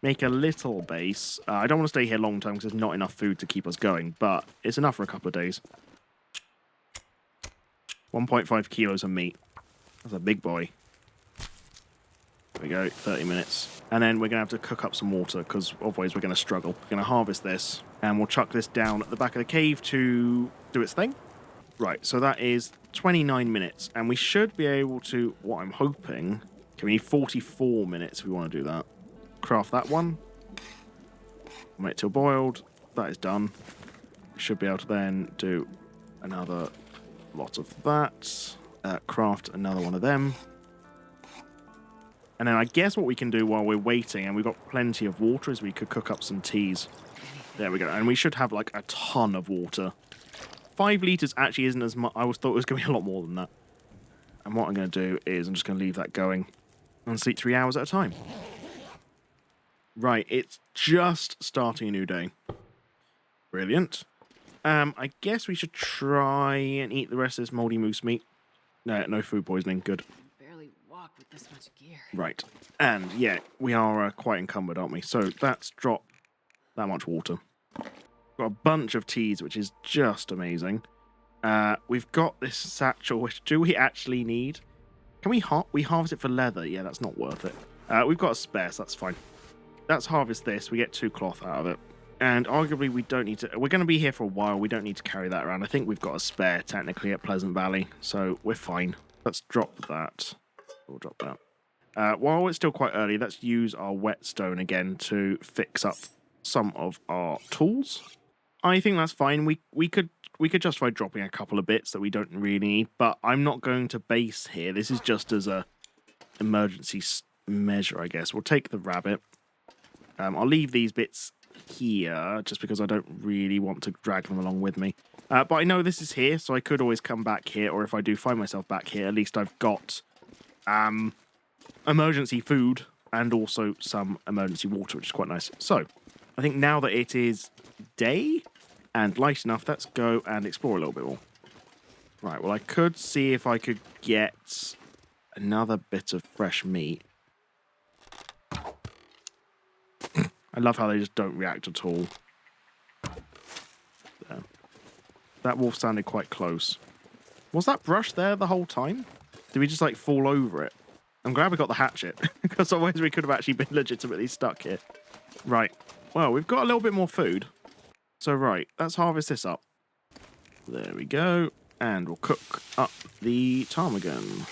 Make a little base. I don't want to stay here long term because there's not enough food to keep us going, but it's enough for a couple of days. 1.5 kilos of meat. That's a big boy. There we go, 30 minutes. And then we're going to have to cook up some water because otherwise we're going to struggle. We're going to harvest this and we'll chuck this down at the back of the cave to do its thing. Right, so that is 29 minutes and we should be able to, what I'm hoping, okay, we need 44 minutes if we want to do that. Craft that one. Wait till boiled. That is done. We should be able to then do another lot of that. Craft another one of them. And then I guess what we can do while we're waiting, and we've got plenty of water, is we could cook up some teas. There we go. And we should have like a ton of water. 5 litres actually isn't as much. I thought it was going to be a lot more than that. And what I'm going to do is I'm just going to leave that going and sleep 3 hours at a time. Right, it's just starting a new day. Brilliant. I guess we should try and eat the rest of this moldy moose meat. No food poisoning. Good. Barely walk with this much gear. Right. And yeah, we are quite encumbered, aren't we? So that's dropped that much water. Got a bunch of teas, which is just amazing. We've got this satchel, which do we actually need? Can we harvest it for leather? Yeah, that's not worth it. We've got a spare, so that's fine. Let's harvest this. We get 2 cloth out of it. And arguably, we don't need to... We're going to be here for a while. We don't need to carry that around. I think we've got a spare, technically, at Pleasant Valley. So we're fine. Let's drop that. We'll drop that. While it's still quite early, let's use our whetstone again to fix up some of our tools. I think that's fine. We could justify dropping a couple of bits that we don't really need, but I'm not going to base here. This is just as a emergency measure, I guess. We'll take the rabbit. I'll leave these bits here just because I don't really want to drag them along with me. But I know this is here, so I could always come back here, or if I do find myself back here, at least I've got emergency food and also some emergency water, which is quite nice. So, I think now that it is day and light enough, let's go and explore a little bit more. Right, well, I could see if I could get another bit of fresh meat. I love how they just don't react at all. There. That wolf sounded quite close. Was that brush there the whole time? Did we just, like, fall over it? I'm glad we got the hatchet, because otherwise we could have actually been legitimately stuck here. Right. Well, we've got a little bit more food. So, right, let's harvest this up. There we go. And we'll cook up the ptarmigan.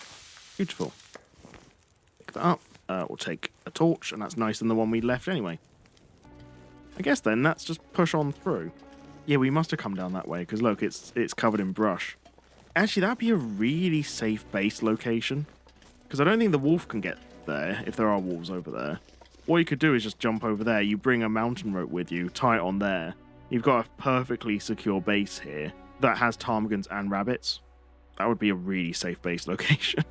Beautiful. Pick that up. We'll take a torch, and that's nicer than the one we left anyway. I guess then let's just push on through. Yeah, we must have come down that way, because look, it's covered in brush. Actually, that'd be a really safe base location. Because I don't think the wolf can get there, if there are wolves over there. What you could do is just jump over there. You bring a mountain rope with you, tie it on there. You've got a perfectly secure base here that has ptarmigans and rabbits. That would be a really safe base location.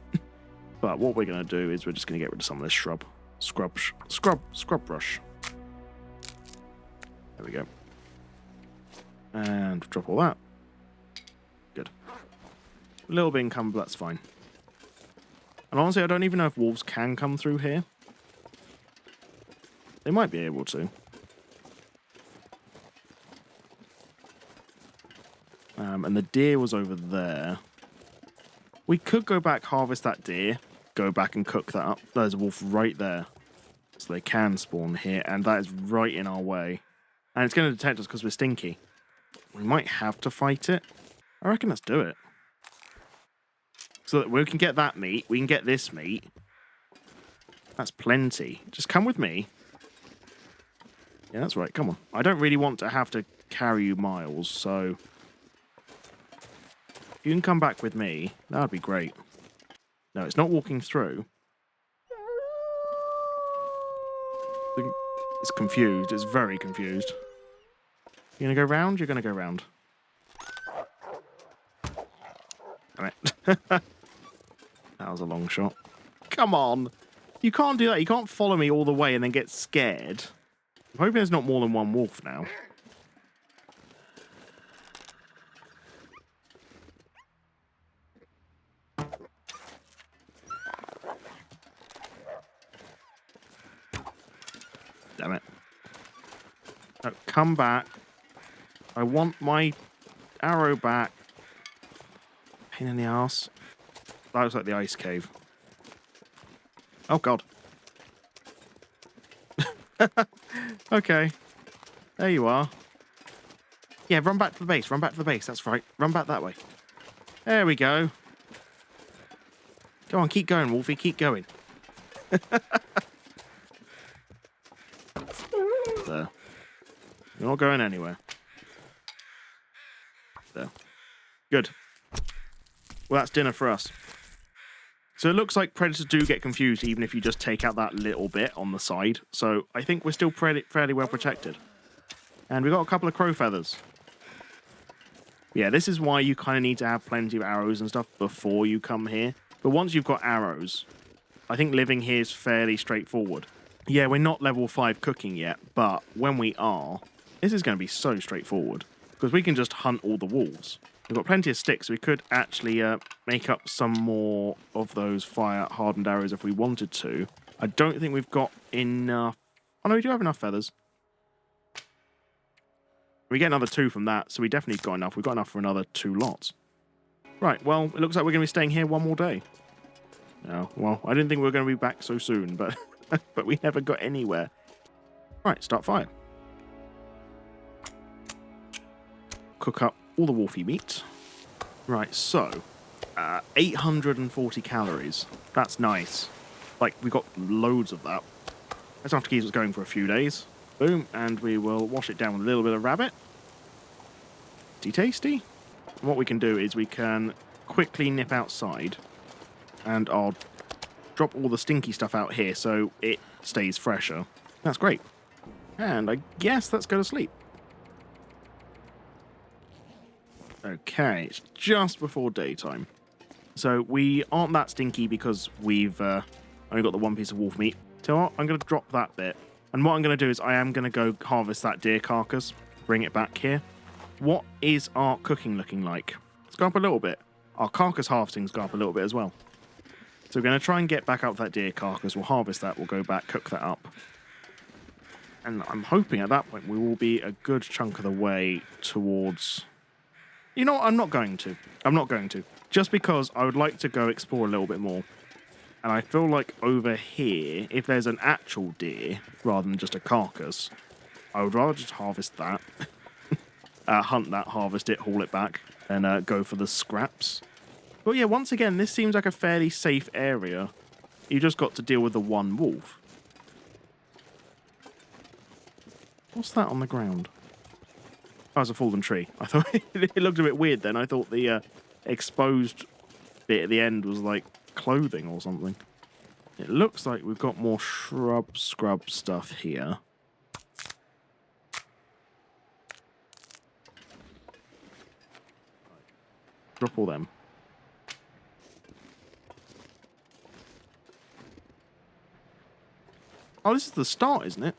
But what we're going to do is we're just going to get rid of some of this scrub brush. There we go. And drop all that. Good. A little bit encumbered, that's fine. And honestly, I don't even know if wolves can come through here. They might be able to. And the deer was over there. We could go back, harvest that deer, go back and cook that up. There's a wolf right there. So they can spawn here, and that is right in our way. And it's going to detect us because we're stinky. We might have to fight it. I reckon let's do it. So that we can get that meat, we can get this meat. That's plenty. Just come with me. Yeah, that's right. Come on. I don't really want to have to carry you miles, so... If you can come back with me, that would be great. No, it's not walking through. It's confused. It's very confused. You're going to go round? You're going to go round. Damn it. That was a long shot. Come on. You can't do that. You can't follow me all the way and then get scared. I'm hoping there's not more than one wolf now. Damn it. No, come back. I want my arrow back. Pain in the ass. That looks like the ice cave. Oh, God. Okay. There you are. Yeah, run back to the base. Run back to the base. That's right. Run back that way. There we go. Go on, keep going, Wolfie. Keep going. There. You're not going anywhere. There. Good. Well, that's dinner for us. So it looks like predators do get confused even if you just take out that little bit on the side. So I think we're still fairly well protected. And we got a couple of crow feathers. Yeah, this is why you kind of need to have plenty of arrows and stuff before you come here. But once you've got arrows, I think living here is fairly straightforward. Yeah, we're not level 5 cooking yet, but when we are, this is going to be so straightforward. Because we can just hunt all the wolves. We've got plenty of sticks. We could actually make up some more of those fire-hardened arrows if we wanted to. I don't think we've got enough... Oh, no, we do have enough feathers. We get another 2 from that, so we definitely got enough. We've got enough for another 2 lots. Right, well, it looks like we're going to be staying here one more day. No, well, I didn't think we were going to be back so soon, but but we never got anywhere. Right, start fire. Cook up all the wolfy meat. Right, so 840 calories. That's nice. Like, we got loads of that. Let's have to keep it going for a few days. Boom, and we will wash it down with a little bit of rabbit. Tasty. And what we can do is we can quickly nip outside, and I'll drop all the stinky stuff out here so it stays fresher. That's great. And I guess let's go to sleep. Okay, it's just before daytime. So we aren't that stinky because we've only got the 1 piece of wolf meat. So I'm going to drop that bit. And what I'm going to do is I am going to go harvest that deer carcass, bring it back here. What is our cooking looking like? Let's go up a little bit. Our carcass harvesting's go up a little bit as well. So we're going to try and get back up that deer carcass. We'll harvest that. We'll go back, cook that up. And I'm hoping at that point we will be a good chunk of the way towards... You know what? I'm not going to. I'm not going to. Just because I would like to go explore a little bit more. And I feel like over here, if there's an actual deer, rather than just a carcass, I would rather just harvest that. Hunt that, harvest it, haul it back, and go for the scraps. But yeah, once again, this seems like a fairly safe area. You just got to deal with the 1 wolf. What's that on the ground? Oh, it's a fallen tree. I thought it looked a bit weird then. I thought the exposed bit at the end was like clothing or something. It looks like we've got more scrub stuff here. Drop all them. Oh, this is the start, isn't it?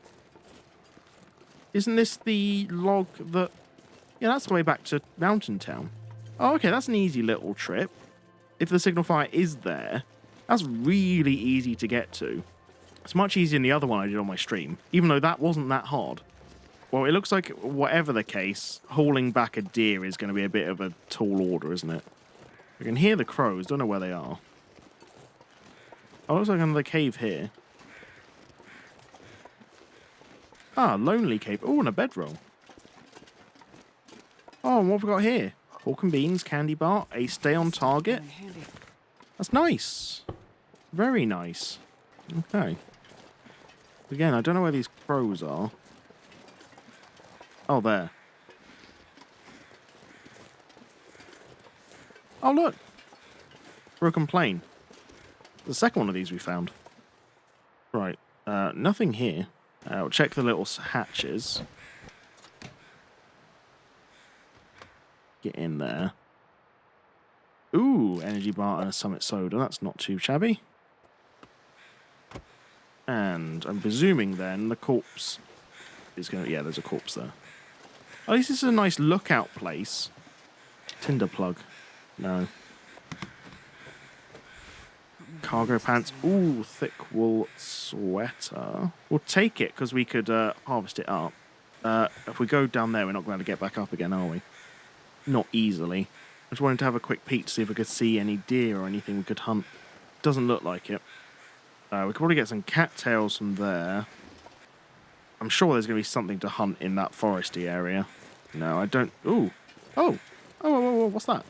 Isn't this the log that... Yeah, that's the way back to Mountain Town. Oh, okay, that's an easy little trip. If the signal fire is there, that's really easy to get to. It's much easier than the other one I did on my stream, even though that wasn't that hard. Well, it looks like, whatever the case, hauling back a deer is going to be a bit of a tall order, isn't it? I can hear the crows, don't know where they are. Oh, looks like another cave here. Ah, lonely cave. Oh, and a bedroll. Oh, and what have we got here? Pork and beans, candy bar, a stay on target. That's nice. Very nice. Okay. Again, I don't know where these crows are. Oh, there. Oh, look. Broken plane. The second one of these we found. Right. Nothing here. We'll check the little hatches. Get in there. Ooh, energy bar and a summit soda. That's not too shabby. And I'm presuming then the corpse is going to... Yeah, there's a corpse there. At least this is a nice lookout place. Tinder plug. No. Cargo pants. Ooh, thick wool sweater. We'll take it because we could harvest it up. If we go down there, we're not going to get back up again, are we? Not easily. I just wanted to have a quick peek to see if we could see any deer or anything we could hunt. Doesn't look like it. We could probably get some cattails from there. I'm sure there's going to be something to hunt in that foresty area. No, I don't... Ooh. Oh. Oh, what's that?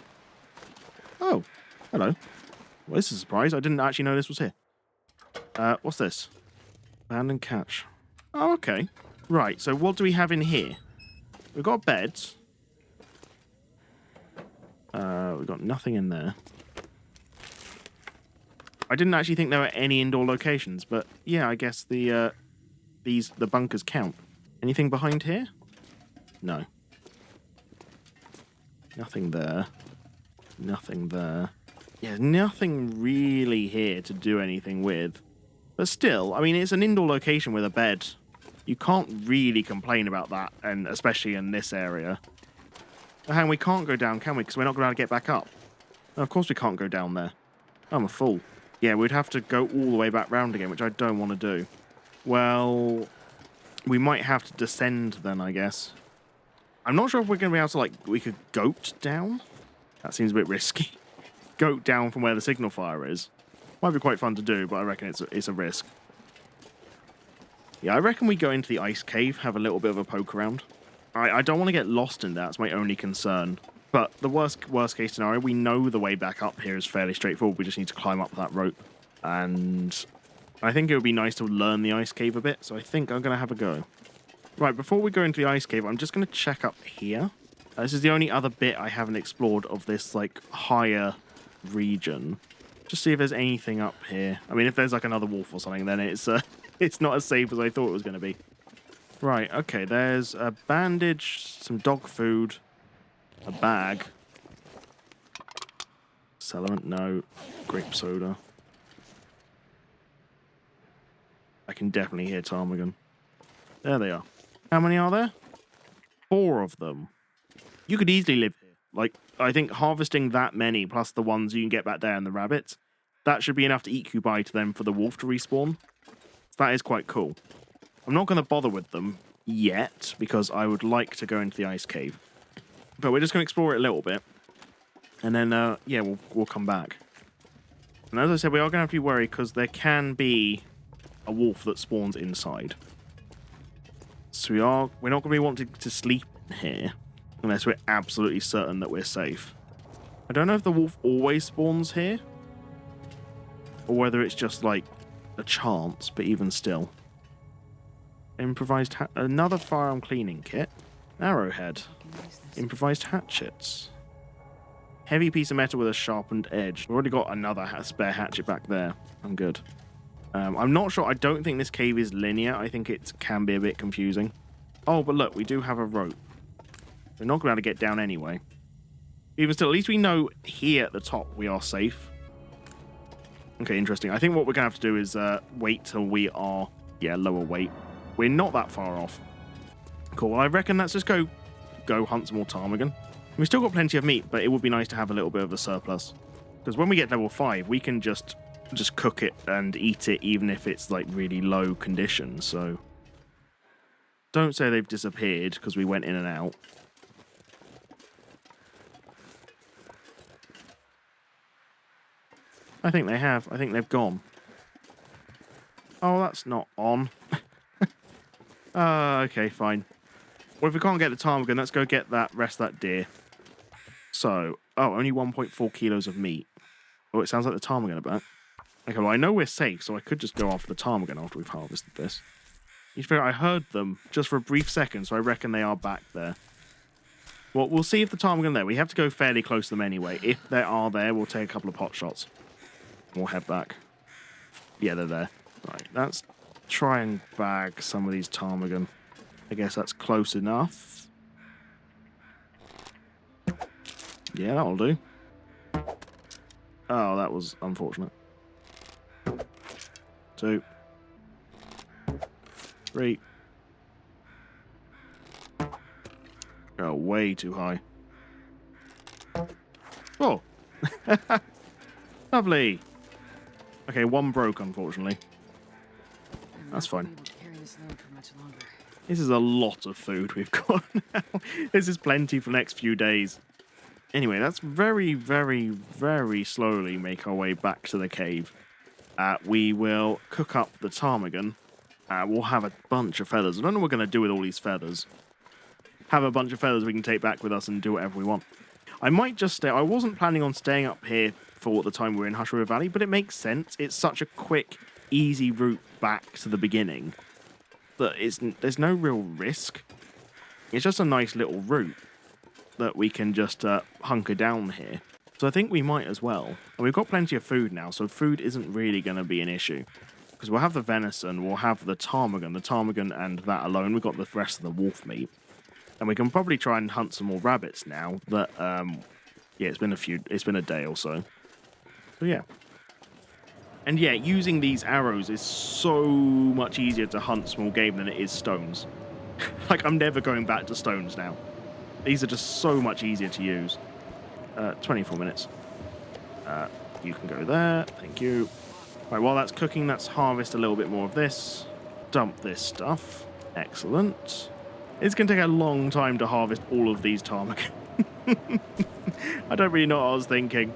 Oh. Hello. Well, this is a surprise. I didn't actually know this was here. What's this? Abandoned catch. Oh, okay. Right, so what do we have in here? We've got beds. We've got nothing in there. I didn't actually think there were any indoor locations, but yeah, I guess the bunkers count. Anything behind here? No. Nothing there. Nothing there. Yeah, nothing really here to do anything with. But still, I mean, it's an indoor location with a bed. You can't really complain about that, and especially in this area. And we can't go down, can we? Because we're not going to get back up. No, of course we can't go down there. I'm a fool. Yeah, we'd have to go all the way back round again, which I don't want to do. Well, we might have to descend then, I guess. I'm not sure if we're going to be able to, like, we could goat down. That seems a bit risky. Goat down from where the signal fire is. Might be quite fun to do, but I reckon it's a risk. Yeah, I reckon we go into the ice cave, have a little bit of a poke around. I don't want to get lost in that. That's my only concern. But the worst case scenario, we know the way back up here is fairly straightforward. We just need to climb up that rope. And I think it would be nice to learn the ice cave a bit. So I think I'm going to have a go. Right, before we go into the ice cave, I'm just going to check up here. This is the only other bit I haven't explored of this, like, higher region. Just see if there's anything up here. I mean, if there's, like, another wolf or something, then it's not as safe as I thought it was going to be. Right, okay, there's a bandage, some dog food, a bag. Accelerant, no. Grape soda. I can definitely hear ptarmigan. There they are. How many are there? 4 of them. You could easily live here. Like, I think harvesting that many, plus the ones you can get back there and the rabbits, that should be enough to incubate them for the wolf to respawn. That is quite cool. I'm not going to bother with them yet, because I would like to go into the ice cave. But we're just going to explore it a little bit. And then, yeah, we'll come back. And as I said, we are going to have to be worried, because there can be a wolf that spawns inside. So we're not going to be wanting to sleep here, unless we're absolutely certain that we're safe. I don't know if the wolf always spawns here, or whether it's just, like, a chance, but even still. Improvised another firearm cleaning kit. Arrowhead. Improvised hatchets. Heavy piece of metal with a sharpened edge. We've already got another spare hatchet back there. I'm good. I'm not sure. I don't think this cave is linear. I think it can be a bit confusing. Oh, but look, we do have a rope. We're not going to get down anyway. Even still, at least we know here at the top we are safe. Okay, interesting. I think what we're going to have to do is wait till we are, lower weight. We're not that far off. Cool. Well, I reckon let's just go hunt some more ptarmigan. We've still got plenty of meat, but it would be nice to have a little bit of a surplus. Because when we get level 5, we can just cook it and eat it, even if it's like really low condition. So don't say they've disappeared because we went in and out. I think they have. I think they've gone. Oh, that's not on. Okay, fine. Well, if we can't get the ptarmigan, let's go get that rest of that deer. So, only 1.4 kilos of meat. Oh, it sounds like the ptarmigan are back. Okay, well, I know we're safe, so I could just go after the ptarmigan after we've harvested this. You figure I heard them just for a brief second, so I reckon they are back there. Well, we'll see if the ptarmigan are there. We have to go fairly close to them anyway. If they are there, we'll take a couple of pot shots. We'll head back. Yeah, they're there. Right, let's try and bag some of these ptarmigan. I guess that's close enough. Yeah, that'll do. Oh, that was unfortunate. 2, 3. Oh, way too high. Oh! Lovely! Okay, 1 broke, unfortunately. That's fine. This is a lot of food we've got now. This is plenty for the next few days. Anyway, let's very, very, very slowly make our way back to the cave. We will cook up the ptarmigan. We'll have a bunch of feathers. I don't know what we're going to do with all these feathers. Have a bunch of feathers we can take back with us and do whatever we want. I might just stay. I wasn't planning on staying up here for the time we're in Hush River Valley, but it makes sense. It's such a quick, easy route back to the beginning that there's no real risk. It's just a nice little route that we can just hunker down here. So I think we might as well. And we've got plenty of food now, so food isn't really going to be an issue. Because we'll have the venison, we'll have the ptarmigan and that alone. We've got the rest of the wolf meat. And we can probably try and hunt some more rabbits now. But, yeah, it's been a day or so. So, yeah. And, yeah, using these arrows is so much easier to hunt small game than it is stones. Like, I'm never going back to stones now. These are just so much easier to use. 24 minutes. You can go there. Thank you. Right, while that's cooking, let's harvest a little bit more of this. Dump this stuff. Excellent. It's going to take a long time to harvest all of these ptarmigan. I don't really know what I was thinking.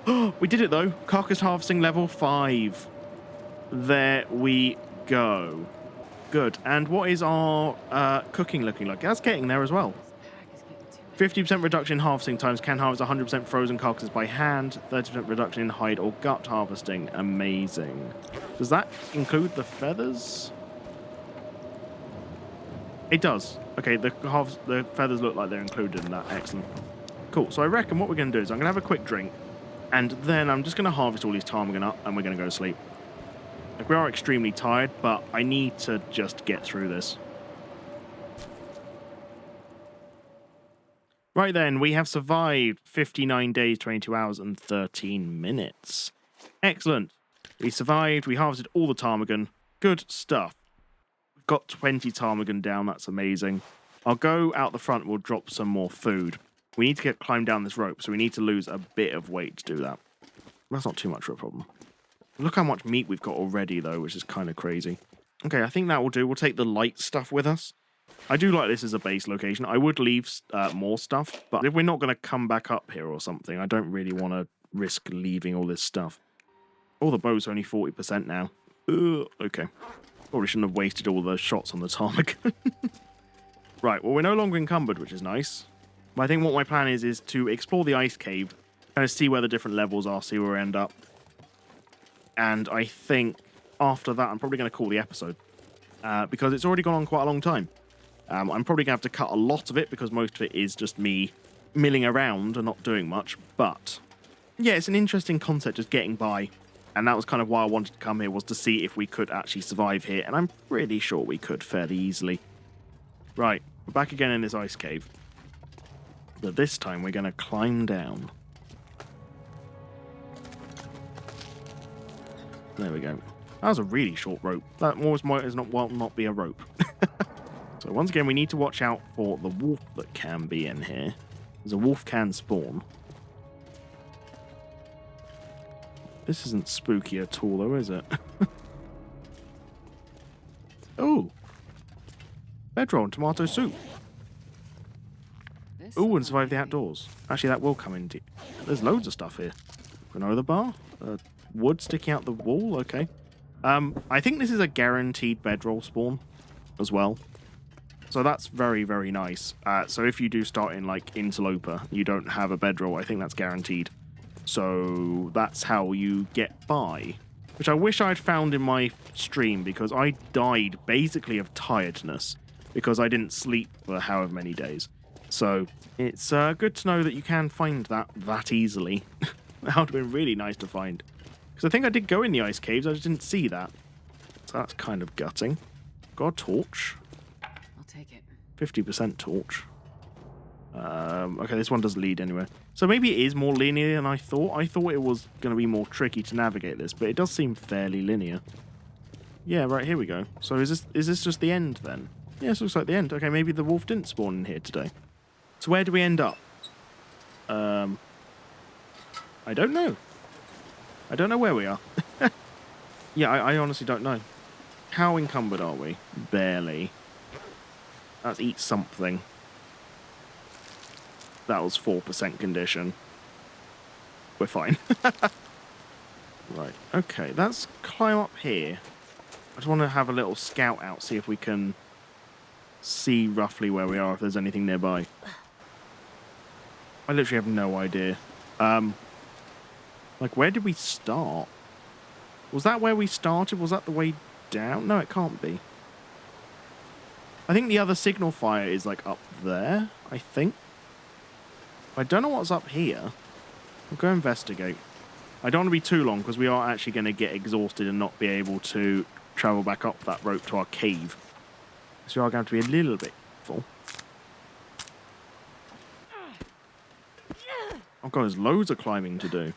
Oh, we did it, though. Carcass harvesting level 5. There we go. Good. And what is our cooking looking like? That's getting there as well. 50% reduction in harvesting times. Can harvest 100% frozen carcasses by hand. 30% reduction in hide or gut harvesting. Amazing. Does that include the feathers? It does. Okay, the feathers look like they're included in that. Excellent. Cool. So I reckon what we're going to do is I'm going to have a quick drink. And then I'm just going to harvest all these ptarmigan up and we're going to go to sleep. Like, we are extremely tired, but I need to just get through this. Right then, we have survived 59 days, 22 hours, and 13 minutes. Excellent. We survived. We harvested all the ptarmigan. Good stuff. We've got 20 ptarmigan down. That's amazing. I'll go out the front. We'll drop some more food. We need to climb down this rope, so we need to lose a bit of weight to do that. That's not too much of a problem. Look how much meat we've got already, though, which is kind of crazy. Okay, I think that will do. We'll take the light stuff with us. I do like this as a base location. I would leave more stuff, but if we're not going to come back up here or something, I don't really want to risk leaving all this stuff. Oh, the bow's only 40% now. Ugh, okay. Probably shouldn't have wasted all the shots on the ptarmigan. Right, well, we're no longer encumbered, which is nice. But I think what my plan is to explore the ice cave, kind of see where the different levels are, see where we end up. And I think after that, I'm probably going to call the episode. Because it's already gone on quite a long time. I'm probably going to have to cut a lot of it because most of it is just me milling around and not doing much. But, yeah, it's an interesting concept, just getting by. And that was kind of why I wanted to come here, was to see if we could actually survive here. And I'm pretty sure we could fairly easily. Right, we're back again in this ice cave. But this time we're going to climb down. There we go. That was a really short rope. That almost might as well not be a rope. So once again, we need to watch out for the wolf that can be in here. Because a wolf can spawn. This isn't spooky at all, though, is it? Oh! Bedroll and tomato soup. Oh, and survive the outdoors. Actually, that will come in. There's loads of stuff here. Granola bar. Wood sticking out the wall. Okay. I think this is a guaranteed bedroll spawn as well. So that's very, very nice. So if you do start in, like, Interloper, you don't have a bedroll, I think that's guaranteed. So that's how you get by. Which I wish I'd found in my stream, because I died basically of tiredness. Because I didn't sleep for however many days. So it's good to know that you can find that easily. That would have been really nice to find. Because I think I did go in the ice caves, I just didn't see that. So that's kind of gutting. Got a torch. 50% torch. Okay, this one does lead anywhere. So maybe it is more linear than I thought. I thought it was going to be more tricky to navigate this, but it does seem fairly linear. Yeah, right, here we go. So is this just the end then? Yeah, this looks like the end. Okay, maybe the wolf didn't spawn in here today. So where do we end up? I don't know. I don't know where we are. Yeah, I honestly don't know. How encumbered are we? Barely. Let's eat something. That was 4% condition. We're fine. Right, okay, let's climb up here. I just want to have a little scout out, see if we can see roughly where we are, if there's anything nearby. I literally have no idea. Like, where did we start? Was that where we started? Was that the way down? No, it can't be. I think the other signal fire is, like, up there, I think. I don't know what's up here. We'll go investigate. I don't want to be too long because we are actually going to get exhausted and not be able to travel back up that rope to our cave. So we are going to be a little bit full. Oh god, there's loads of climbing to do.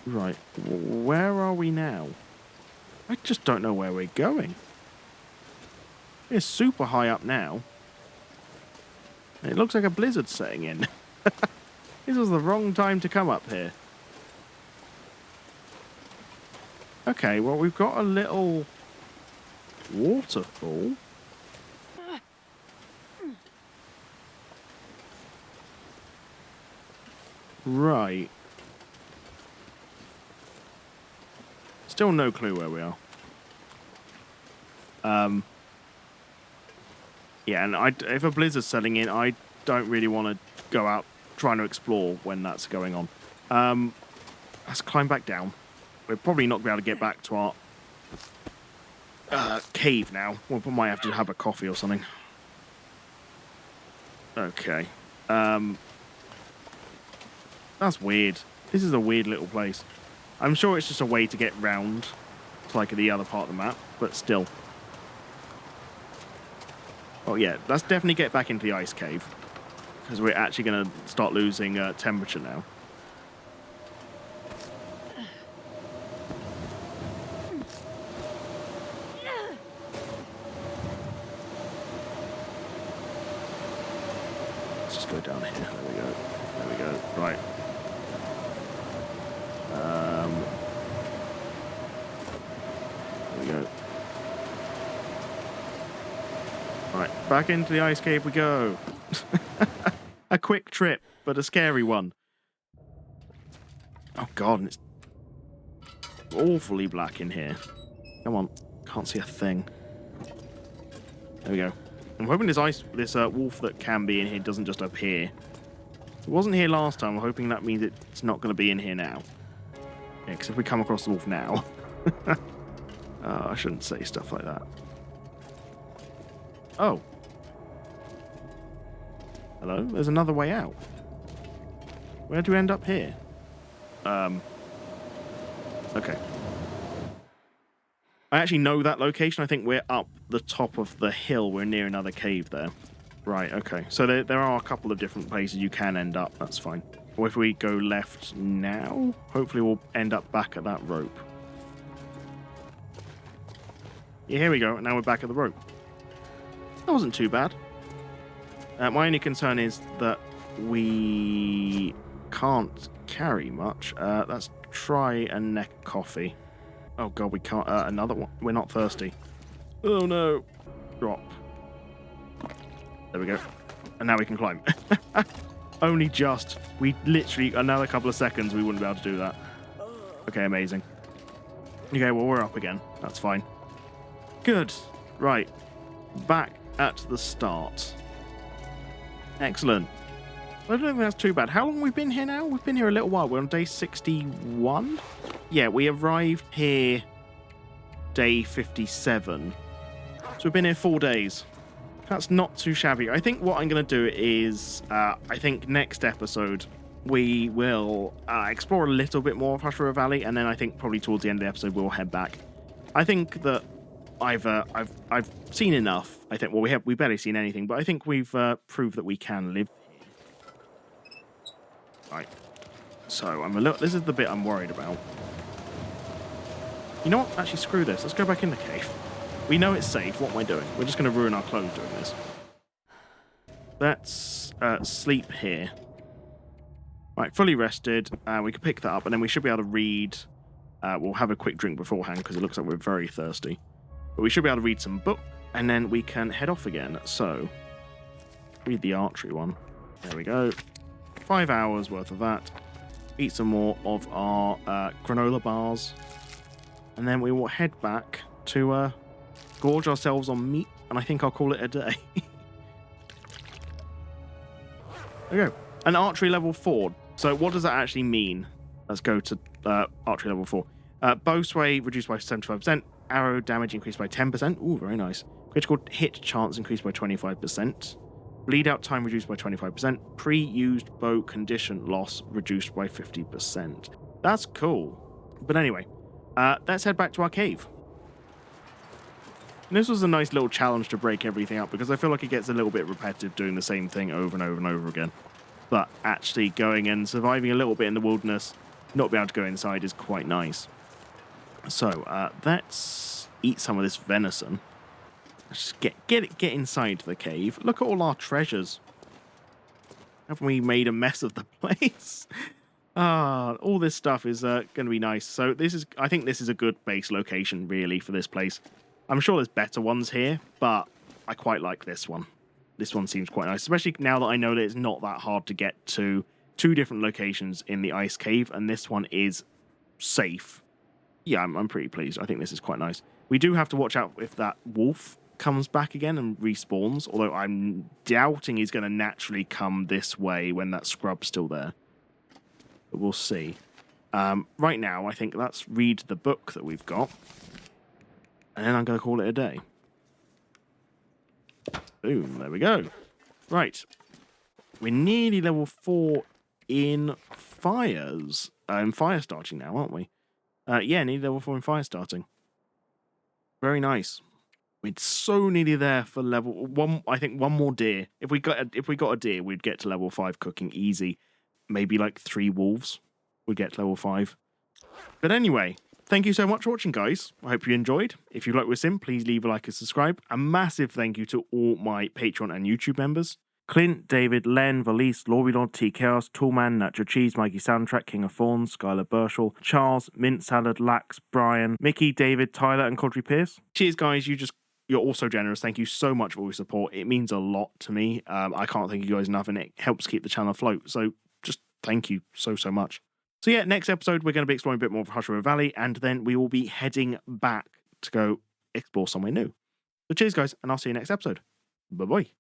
Right, where are we now? I just don't know where we're going. We're super high up now. It looks like a blizzard's setting in. This was the wrong time to come up here. Okay, well, we've got a little waterfall. Right. Still no clue where we are. Yeah, and if a blizzard's setting in, I don't really want to go out trying to explore when that's going on. Let's climb back down. We're probably not going to be able to get back to our cave now. We might have to have a coffee or something. Okay. That's weird. This is a weird little place. I'm sure it's just a way to get round to like the other part of the map, but still. Oh yeah, let's definitely get back into the ice cave. Because we're actually going to start losing temperature now. Let's just go down here. There we go. There we go. Right. There we go. Right, back into the ice cave we go. A quick trip, but a scary one. Oh god, and it's awfully black in here. Come on, can't see a thing. There we go. I'm hoping this wolf that can be in here doesn't just appear. It wasn't here last time. I'm hoping that means it's not going to be in here now. Yeah, because if we come across the wolf now... Oh, I shouldn't say stuff like that. Oh. Hello? There's another way out. Where do we end up here? Okay. I actually know that location. I think we're up the top of the hill. We're near another cave there. Right, okay. So there are a couple of different places you can end up. That's fine. Or if we go left now, hopefully we'll end up back at that rope. Yeah, here we go. Now we're back at the rope. That wasn't too bad. My only concern is that we can't carry much. Let's try a neck coffee. Oh god, we can't. Another one. We're not thirsty. Oh no. Drop. There we go. And now we can climb. Only just. We literally, another couple of seconds, we wouldn't be able to do that. Okay, amazing. Okay, well, we're up again. That's fine. Good. Right. Back at the start. Excellent. I don't think that's too bad. How long have we been here now? We've been here a little while. We're on day 61. Yeah, we arrived here day 57. So we've been here 4 days. That's not too shabby. I think what I'm going to do is, I think next episode, we will explore a little bit more of Hush River Valley, and then I think probably towards the end of the episode, we'll head back. I think that I've seen enough. I think, well, we've barely seen anything, but I think we've proved that we can live here. Right. So this is the bit I'm worried about. You know what? Actually, screw this. Let's go back in the cave. We know it's safe. What am I doing? We're just going to ruin our clothes doing this. Let's sleep here. Right, fully rested. We can pick that up, and then we should be able to read. We'll have a quick drink beforehand because it looks like we're very thirsty. But we should be able to read some book, and then we can head off again. So, read the archery one. There we go. 5 hours worth of that. Eat some more of our granola bars. And then we will head back to gorge ourselves on meat, and I think I'll call it a day. There we go. An archery level 4. So what does that actually mean? Let's go to archery level 4. Bow sway reduced by 75%. Arrow damage increased by 10%. Ooh, very nice. Critical hit chance increased by 25%. Bleed out time reduced by 25%. Pre-used bow condition loss reduced by 50%. That's cool. But anyway, let's head back to our cave. And this was a nice little challenge to break everything up, because I feel like it gets a little bit repetitive doing the same thing over and over and over again. But actually going and surviving a little bit in the wilderness, not being able to go inside, is quite nice. So let's eat some of this venison. Let's just get inside the cave. Look at all our treasures. Haven't we made a mess of the place? All this stuff is going to be nice. So I think this is a good base location, really, for this place. I'm sure there's better ones here, but I quite like this one. This one seems quite nice, especially now that I know that it's not that hard to get to 2 different locations in the ice cave, and this one is safe. Yeah, I'm pretty pleased. I think this is quite nice. We do have to watch out if that wolf comes back again and respawns, although I'm doubting he's going to naturally come this way when that scrub's still there. But we'll see. Right now, I think let's read the book that we've got, and then I'm going to call it a day. Boom, there we go. Right. We're nearly level 4 in fires. Fire starting now, aren't we? Yeah, nearly level 4 in fire starting. Very nice. We're so nearly there for level 1. I think one more deer. If we got a deer, we'd get to level 5 cooking easy. Maybe like 3 wolves would get to level 5. But anyway, thank you so much for watching, guys. I hope you enjoyed. If you like what we're seeing, please leave a like and subscribe. A massive thank you to all my Patreon and YouTube members. Clint, David, Len, Valise, Laurie Lord, T Chaos, Toolman, Nacho Cheese, Mikey Soundtrack, King of Thorns, Skylar Burchell, Charles, Mint Salad, Lax, Brian, Mickey, David, Tyler, and Codry Pierce. Cheers, guys. You're also generous. Thank you so much for all your support. It means a lot to me. I can't thank you guys enough, and it helps keep the channel afloat. So just thank you so much. So yeah, next episode, we're going to be exploring a bit more of Hush River Valley, and then we will be heading back to go explore somewhere new. So cheers, guys, and I'll see you next episode. Bye-bye.